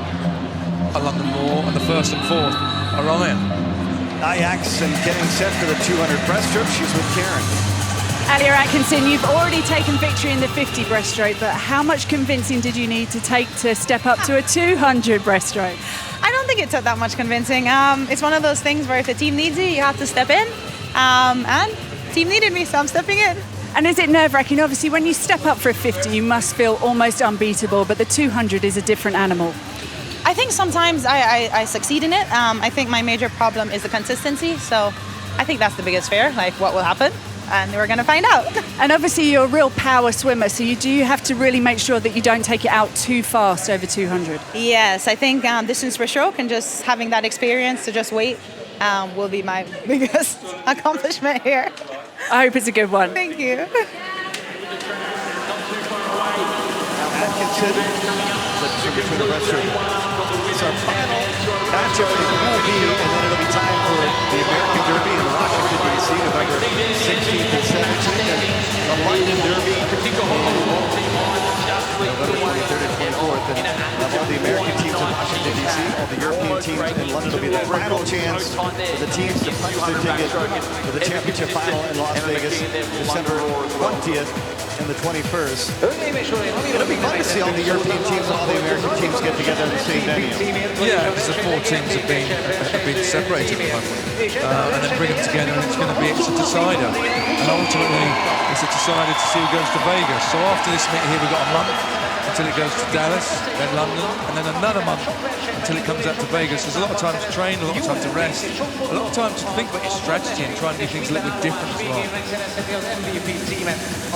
are London Roar, and the first and fourth are Ryan.
Ajax and getting set for the 200 breaststroke. She's with Karen.
Alia Atkinson, you've already taken victory in the 50 breaststroke, but how much convincing did you need to take to step up to a 200 breaststroke?
I don't think it took that much convincing. It's one of those things where if the team needs you, you have to step in. And the team needed me, so I'm stepping in.
And is it nerve-wracking? Obviously, when you step up for a 50, you must feel almost unbeatable, but the 200 is a different animal.
I think sometimes I succeed in it. I think my major problem is the consistency, so I think that's the biggest fear, like what will happen. And we're going to find out.
And obviously you're a real power swimmer, so you have to really make sure that you don't take it out too fast over 200.
Yes, I think distance per stroke and just having that experience to just wait will be my biggest accomplishment here.
I hope it's a good one.
Thank you.
Atkinson, between the breaststroke. It's our final matchup in Pool B, and then it'll be time for the American Derby in Washington, D.C., November 16th and 17th, and the London Derby November 23rd and 24th. And all the American teams in Washington, D.C., all the European teams in London. Will be the final chance for the teams to punch their ticket for the championship final in Las Vegas, December 20th and the 21st. It'll be fun to see all the European teams and all the American teams get together in the same venue.
Yeah, because the 4 teams have been separated at the moment. And then bring them together, and it's a decider. And ultimately, it's a decider to see who goes to Vegas. So after this meet here, we've got a month until it goes to Dallas, then London, and then another month until it comes out to Vegas. There's a lot of time to train, a lot of time to rest, a lot of time to think about your strategy and try and do things a little bit different as well.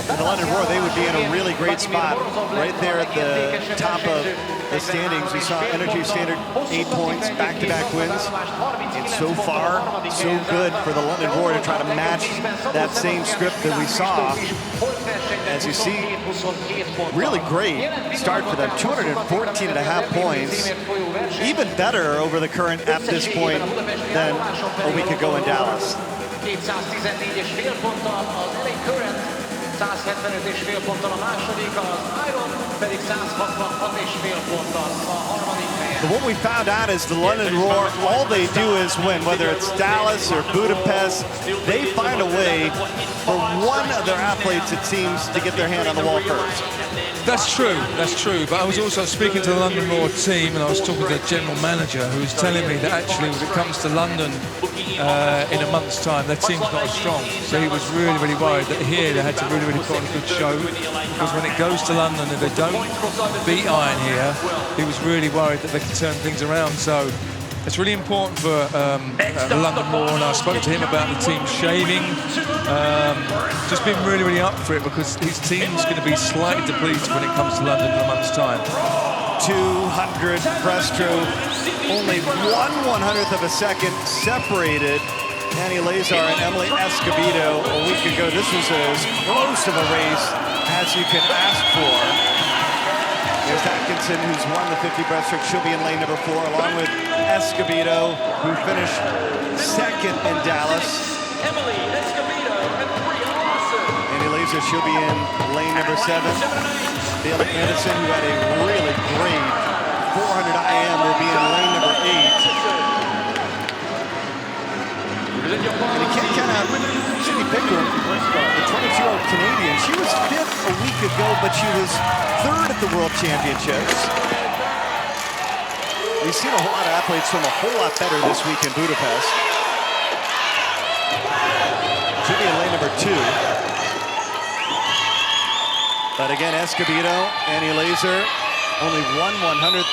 And the London Roar, they would be in a really great spot right there at the top of the standings. We saw Energy Standard 8 points, back-to-back wins. And so far, so good for the London Roar to try to match that same script that we saw. As you see, really great start for them. 214.5 points. Even better over the current at this point than a week ago in Dallas.
175,5 ponttal a második, az Iron pedig 166,5 ponttal a harmadik helyen.
But what we found out is the London Roar, all they do is win, whether it's Dallas or Budapest, they find a way for one of their athletes, it seems, to get their hand on the wall first.
That's true, but I was also speaking to the London Roar team, and I was talking to the general manager who was telling me that actually when it comes to London in a month's time, their team's not as strong. So he was really, really worried that here they had to really, really put on a good show, because when it goes to London, if they don't beat Iron here, he was really worried that they could turn things around. So it's really important for the London Roar, and I spoke to him about the team shaving. Just been really, really up for it, because his team's going to be slightly depleted when it comes to London in a month's time.
200 breaststroke, only 1/100th of a second separated Annie Lazar and Emily Escobedo a week ago. This was as close of a race as you can ask for. There's Atkinson, who's won the 50 breaststroke. She'll be in lane number 4, along with Escobedo, who finished second in Dallas. Annie Lazar, she'll be in lane number 7. Bailey Anderson, who had a really great 400 IM, will be in lane number 8. And you can't count out Cindy Pickard, the 22-year-old Canadian. She was 5th a week ago, but she was 3rd at the World Championships. We've seen a whole lot of athletes swim a whole lot better this week in Budapest. She'll be in lane number 2. But again, Escobedo, Annie Lazar, only 1/100th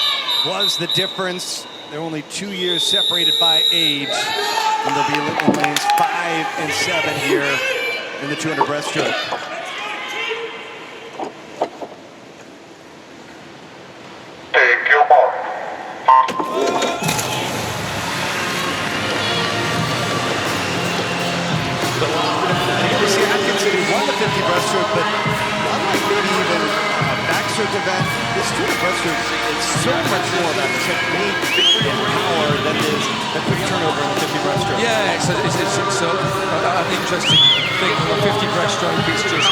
was the difference. They're only 2 years separated by age. And they'll be in lanes 5 and 7 here in the 200 breaststroke.
Take your mark.
You see Atkinson, who won the 50 breaststroke, but unlike maybe even a backstroke event, this 200 breaststroke is so much more about technique and power than it is a quick turnover in the 50 breaststroke.
Yeah, it's an interesting thing. On the 50 breaststroke, it's just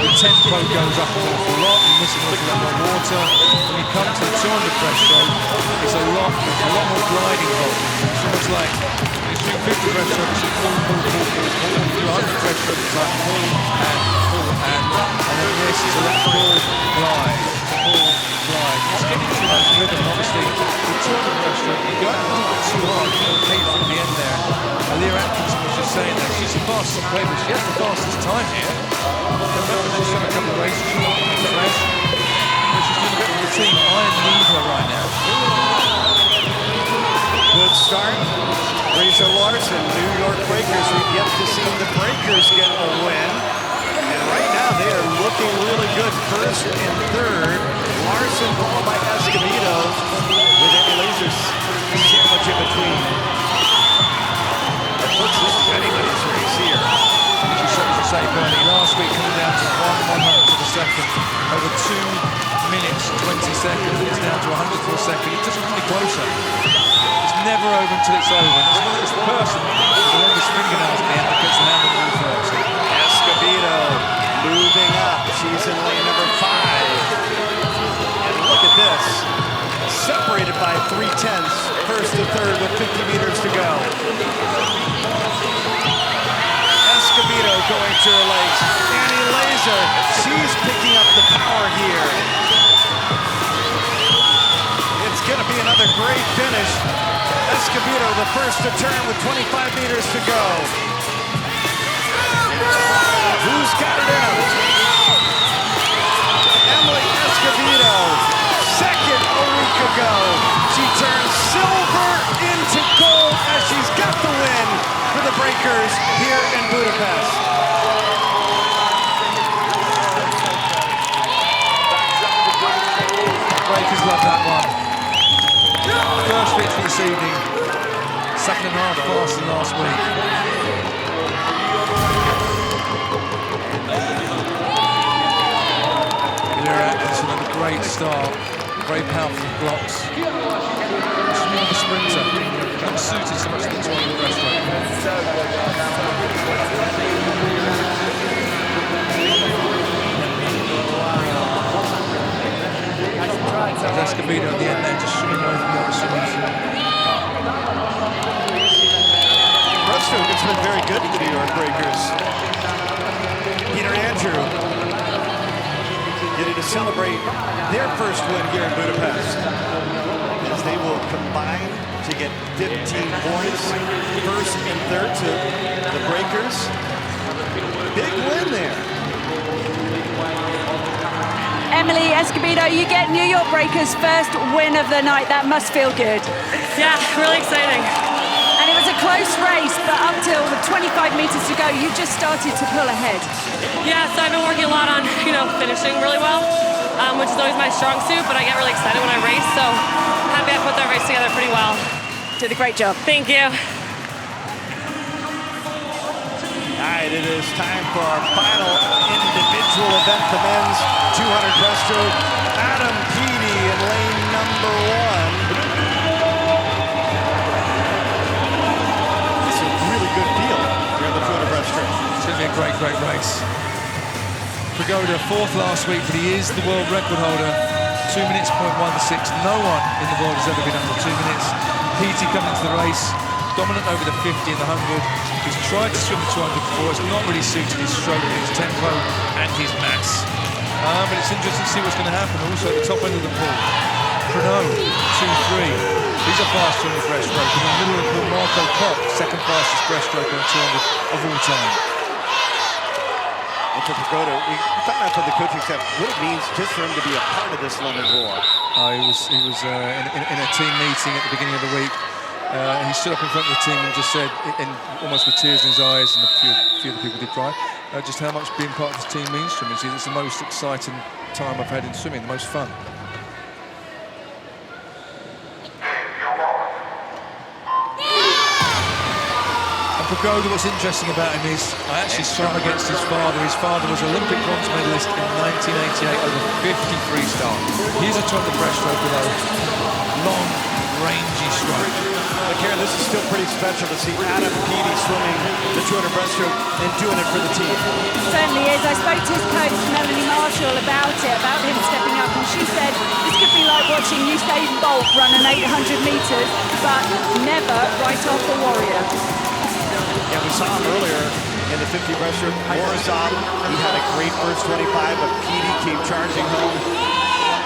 the tempo goes up an awful lot. You're missing an awful lot more water. When you come to the 200 breaststroke, it's a lot more gliding involved. It's almost like it's 50 breaststroke, it's pull. 200 breaststroke, it's like pull, and then this is a little pull, glide. It's getting too much rhythm, and obviously with 200 breaststroke, you go a little bit too hard, you don't pay from the end there. Leah Atkinson was just saying that she's the fastest player, but she has the fastest time here. Remember, she's done a couple of races, she's not in the flash, but she's doing a bit with the team. Iron needs her right now.
Good start. Rachel Larson, New York Breakers. We've yet to see the Breakers get a win. And right now they are looking really good. First and third. Larson followed by Escobedo with Annie Lazar sandwich in between. That puts this is anybody's race here.
As you say, Bernie, last week coming down to 1/100th of a second, over 2 minutes 20 seconds. It's down to 100th of a second. It's just really closer. It's never over until it's over. It's the person with the longest fingernails at the end that gets the hand on the ball first.
Escobedo moving up. She's in lane number 5. And look at this. Separated by 3/10. first to third with 50 meters to go. Escobedo going to her legs. Annie Laser, she's picking up the power here. It's going to be another great finish. Escobedo the first to turn with 25 meters to go. Who's got it in him? Emily Escobedo, second a week ago. She turns silver into gold as she's got the win for the Breakers here in Budapest.
Breakers love that one. First victory this evening. Second and a half faster than last week. Atherton had a great start, very powerful blocks. She's more of a sprinter, not suited so much to the 200 breaststroke. Escobedo at the end there, just swimming away from the other swimmers.
Breaststroke has been very good to the New York Breakers. Peter Andrew getting to celebrate their first win here in Budapest, as they will combine to get 15 points, first and third to the Breakers. Big win there.
Emily Escobedo, you get New York Breakers' first win of the night. That must feel good.
Yeah, really exciting.
And it was a close race, but up till the 25 meters to go, you just started to pull ahead.
Yeah, so I've been working a lot on, finishing really well, which is always my strong suit, but I get really excited when I race, so happy I put that race together pretty well.
Did a great job.
Thank you.
All right, it is time for our final individual event, the men's 200 breaststroke. Adam Peaty in lane number 1. It's a really good field here in the 200 breaststroke.
It's going to be a great, great race. Pagoda, fourth last week, but he is the world record holder. 2 minutes, 0.16. No one in the world has ever been under 2 minutes. Peaty coming into the race, dominant over the 50 and the 100. He's tried to swim the 200 before. It's not really suited his stroke, his tempo, and his mass. But it's interesting to see what's going to happen. Also at the top end of the pool, Prano, 2-3. He's a faster in the breaststroke. In the middle of the pool, Marco Koch, second fastest breaststroke on 200 of all time.
And for Pagoda, we found out from the coaching staff what it means just for him to be a part of this London Roar.
He was in a team meeting at the beginning of the week. He stood up in front of the team and just said, almost with tears in his eyes, and a few of the people did cry, just how much being part of this team means to him. It's the most exciting time I've had in swimming, the most fun. And Pagoda, what's interesting about him is, I actually swam against his father. His father was Olympic bronze medalist in 1988 over 50 freestyle. He's a 200 breaststroke with a long, rangy stroke.
McKeon, this is still pretty special to see Adam Peaty swimming the 200 breaststroke and doing it for the team.
Certainly is. I spoke to his coach, Melanie Marshall, about him stepping up, and she said this could be like watching Usain Bolt run an 800 meters, but never write off a warrior.
Yeah, we saw him earlier in the 50 breaststroke. Morozov, he had a great first 25, but Peaty came charging home.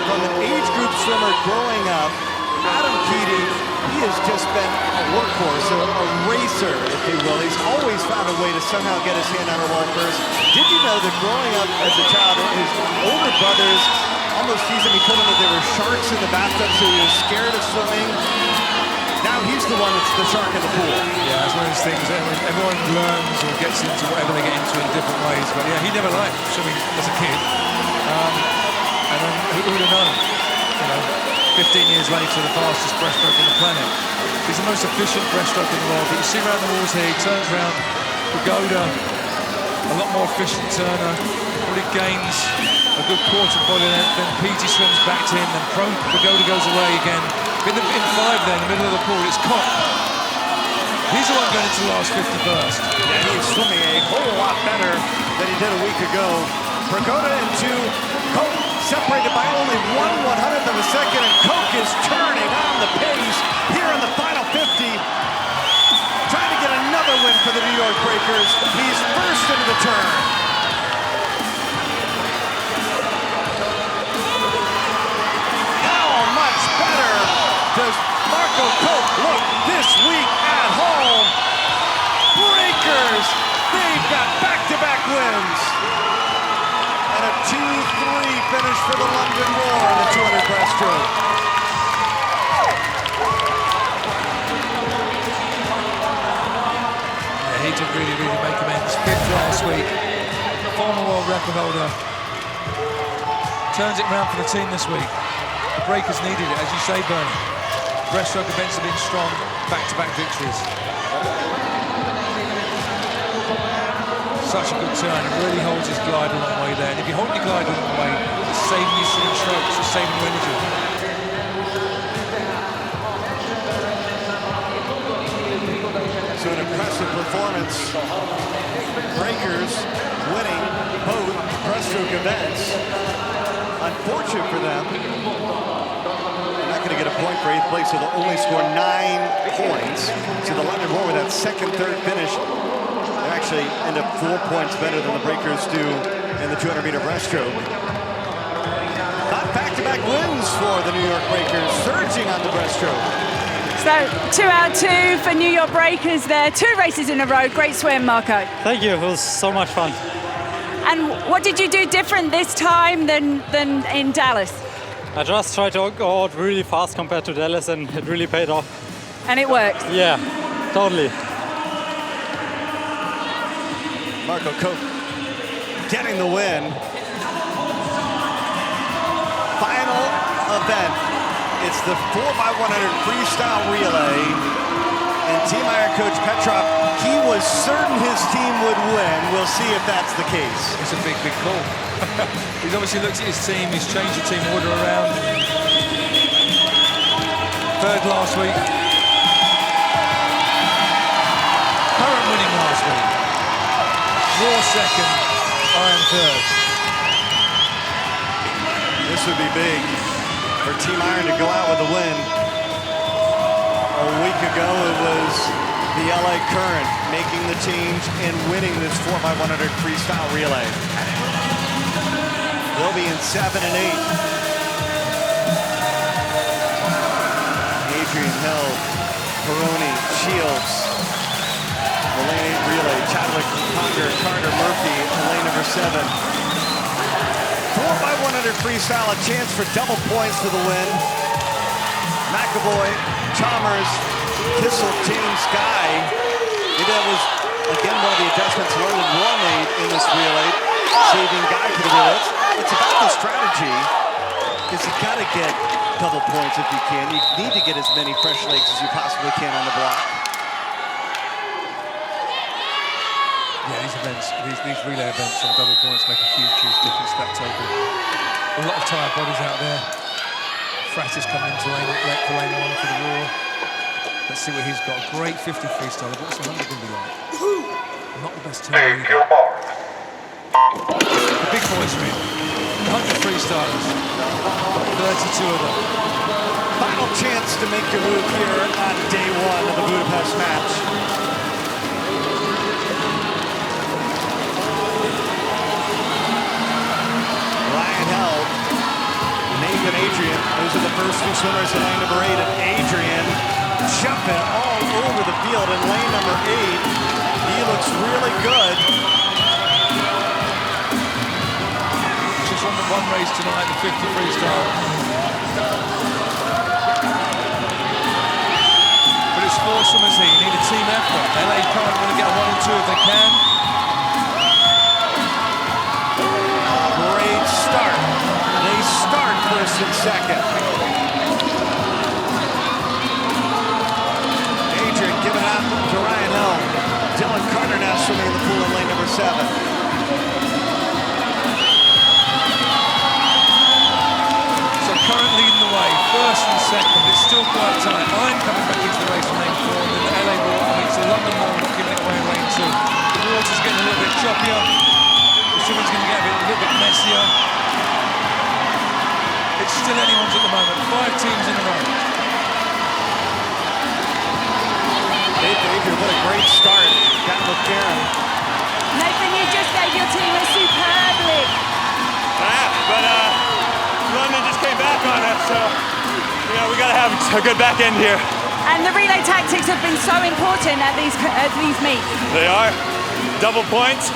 From an age group swimmer growing up, Adam Peaty, he has just been a workhorse, a racer, if you will. He's always found a way to somehow get his hand on a wall first. Did you know that growing up as a child, his older brothers almost teased him? He told him that there were sharks in the bathtub, so he was scared of swimming. Now he's the one that's the shark in the pool.
Yeah, it's one of those things. Everyone learns or gets into whatever they get into in different ways. But yeah, he never liked swimming as a kid. And then who would have known? 15 years later, the fastest breaststroke on the planet. He's the most efficient breaststroke in the world. But you see around the walls here, he turns around. Pagoda, a lot more efficient turner. Probably gains a good quarter body length. Then Peaty swims back to him. Then Pagoda goes away again. In 5 there, in the middle of the pool, it's Koch. He's the one going into the last 50 first.
Yeah, he's swimming a whole lot better than he did a week ago. Pagoda and 2, Koch separated by only 1/100th of a second, and Koch is turning on the pace here in the final turn. How much better does Marco Cope look this week at home? Breakers, they've got back-to-back wins. And a 2-3 finish for the London Roar in the 200 breaststroke.
Yeah, he did really make amends. Fifth last week. Former world record holder. Turns it around for the team this week. The breakers needed it, as you say, Bernie. Breaststroke events have been strong, back-to-back victories. Such a good turn, it really holds his glide a long way there. And if you hold your glide a long way, it's saving you swimming strokes, it's saving you energy.
So an impressive performance. Breakers winning both breaststroke events. Unfortunate for them. They're not going to get a point for 8th place, so they'll only score 9 points. So the London Roar with that second, third finish, they actually end up 4 points better than the breakers do in the 200-meter breaststroke. Not back-to-back wins for the New York Breakers, surging on the breaststroke.
So 2 out of 2 for New York Breakers there. 2 races in a row. Great swim, Marco.
Thank you. It was so much fun.
And what did you do different this time than in Dallas?
I just tried to go out really fast compared to Dallas, and it really paid off.
And it worked?
Yeah, totally.
Marco Cope getting the win. Final event. It's the 4x100 freestyle relay. And Team Iron coach Petrov, he was certain his team would win. We'll see if that's the case.
It's a big call. He's obviously looked at his team, he's changed the team order around. Third last week. Current winning last week. Raw second, Iron third.
This would be big for Team Iron to go out with a win. A week ago, it was the LA Current making the change and winning this 4x100 freestyle relay. They'll be in 7 and 8. Adrian Hill, Peroni, Shields, the lane 8 relay, Chadwick, Conger, Carter, Murphy, lane number 7. 4x100 freestyle, a chance for double points for the win. McAvoy, Chalmers, Kissel, James, Guy. Maybe that was, again, one of the adjustments London Roar made in this relay, saving Guy for the relay. It's about the strategy, because you got to get double points if you can. You need to get as many fresh legs as you possibly can on the block.
Yeah, these events, these relay events on double points make a huge difference to that total. A lot of tired bodies out there. Fratis coming into lane 1 for the Roar. Let's see what he's got. Great 50 freestyle. What's the 100 going to be like? Not the best time. The big boys win. 100 freestylers. 32 of them.
Final chance to make your move here on day 1 of the Budapest match. Ryan Hell, Nathan Adrian, those are the first 2 swimmers in lane number 8, and Adrian jumping all over the field in lane number 8. He looks really good.
Just won the 1 race tonight, the 50 freestyle. But it's 4 swimmers here. You need a team effort. LA Current want to get a 1 and 2 if they can.
Great start. They start first and second. Adrian giving it out to Ryan Hill. Dylan Carter now swimming in the pool in lane number 7.
So Current leading the way, first and second. It's still quite tight. Iron coming back into the race in lane 4, and then the LA Roar meets the London Roar, not giving it away in lane 2. The water's getting a little bit choppier. The swimming's going to get a little bit messier. It's still anyone's at the moment. 5 teams in a row.
Adrian, what a great start. Got McKeon
Nathan, you just gave your team a superb lift.
But London just came back on us, so we got to have a good back end here.
And the relay tactics have been so important at these meets.
They are. Double points.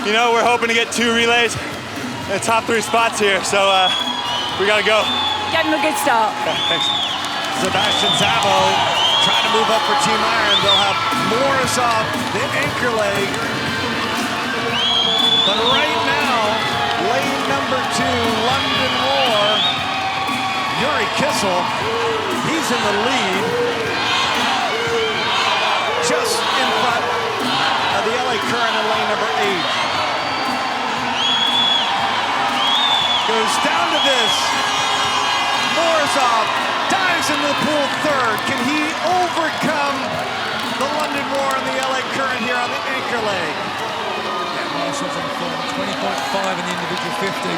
We're hoping to get 2 relays in the top 3 spots here, so we got to go.
Get them a good start.
Okay, thanks.
Sebastian Zabo trying to move up for Team Iron. They'll have Morris off the anchor leg. But right now, lane number 2, London Roar, Yuri Kissel, he's in the lead. Just in front of the LA Current in lane number 8. Goes down to this. Morozov dives into the pool 3rd. Can he overcome the London Roar and the LA Current here on the anchor leg?
Yeah, Marshall's on form, 20.5 in the individual 50.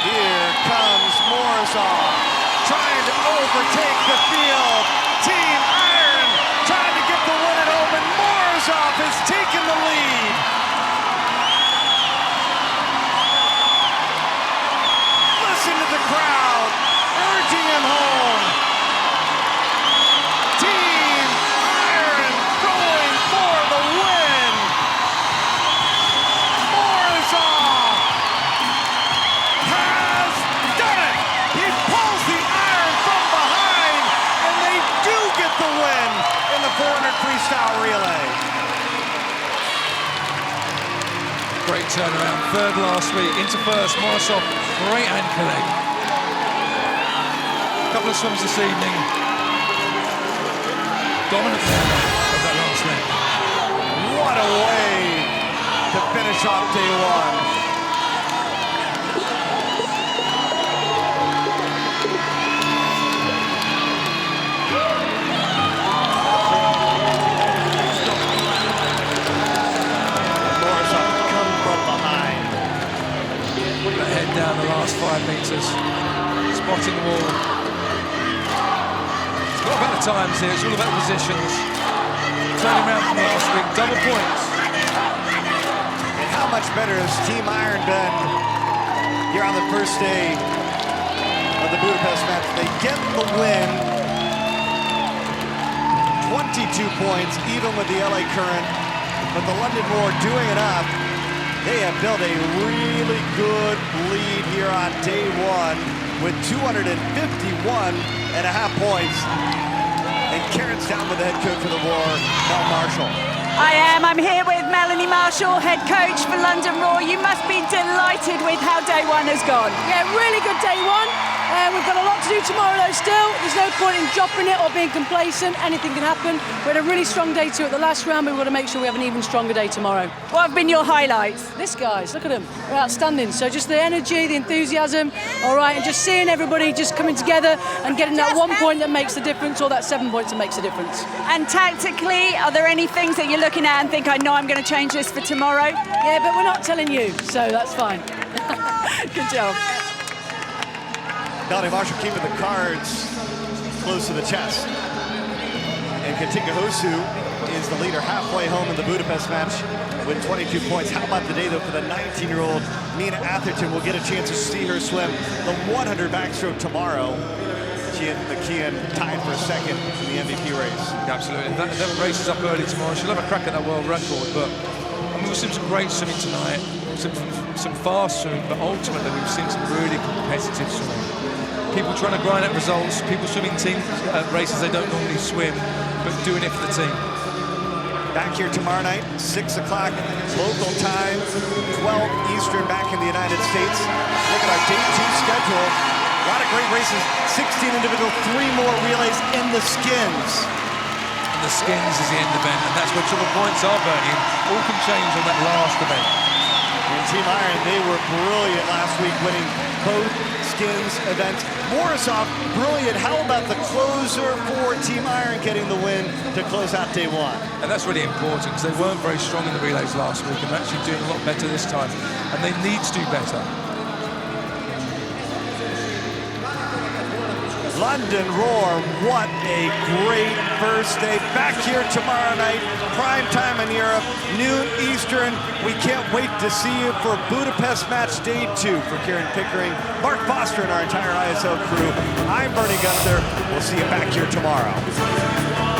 Here comes Morozov trying to overtake the field. Team Iron trying to get the win at home, and Morozov has taken the lead. Listen to the crowd urging him home. Team Iron going for the win. Morozov has done it. He pulls the Iron from behind, and they do get the win in the 400 freestyle relay.
Great turnaround. 3rd last week, into 1st. Morozov, great anchor leg. Couple of swims this evening. Dominant there of that last leg.
What a way to finish off day 1.
Head down the last 5 meters, spotting the wall. It's not about the times here, it's all about the positions. Turning around from last week, double points.
And how much better has Team Iron been here on the first day of the Budapest match? They get the win. 22 points, even with the LA Current, but the London Roar doing enough. They have built a really good lead here on day 1 with 251.5 points. And Karen's down with the head coach for the Roar, Mel Marshall.
I am. I'm here with Melanie Marshall, head coach for London Roar. You must be delighted with how day 1 has gone.
Yeah, really good day 1. We've got a lot to do tomorrow though still. There's no point in dropping it or being complacent. Anything can happen. We had a really strong day 2 at the last round, but we've got to make sure we have an even stronger day tomorrow.
What have been your highlights?
This guys, look at them. They're outstanding. So just the energy, the enthusiasm, all right, and just seeing everybody just coming together and getting that 1 point that makes the difference, or that 7 points that makes the difference.
And tactically, are there any things that you're looking at and think, I know I'm going to change this for tomorrow?
Yeah, but we're not telling you, so that's fine.
Good job.
Melanie Marshall keeping the cards close to the chest. And Katinka Hosu is the leader halfway home in the Budapest match with 22 points. How about the day, though, for the 19-year-old Nina Atherton? We'll get a chance to see her swim the 100 backstroke tomorrow. She and McKeon tied for a 2nd in the MVP race.
Absolutely. That race is up early tomorrow. She'll have a crack at that world record, but we've seen some great swimming tonight, some fast swimming, but ultimately we've seen some really competitive swimming. People trying to grind out results, people swimming team races they don't normally swim, but doing it for the team.
Back here tomorrow night, 6 o'clock local time, 12 Eastern back in the United States. Look at our day 2 schedule. A lot of great races, 16 individual, 3 more relays in the skins.
And the skins is the end event, and that's where triple points are burning. All can change on that last event.
And Team Iron, they were brilliant last week, winning both skins events. Morozov, brilliant. How about the closer for Team Iron getting the win to close out day 1?
And that's really important because they weren't very strong in the relays last week and they're actually doing a lot better this time. And they need to do better.
London Roar, what a great first day. Back here tomorrow night, prime time in Europe, noon Eastern. We can't wait to see you for Budapest match day 2. For Kieran Pickering, Mark Foster, and our entire ISL crew, I'm Bernie Gunther. We'll see you back here tomorrow.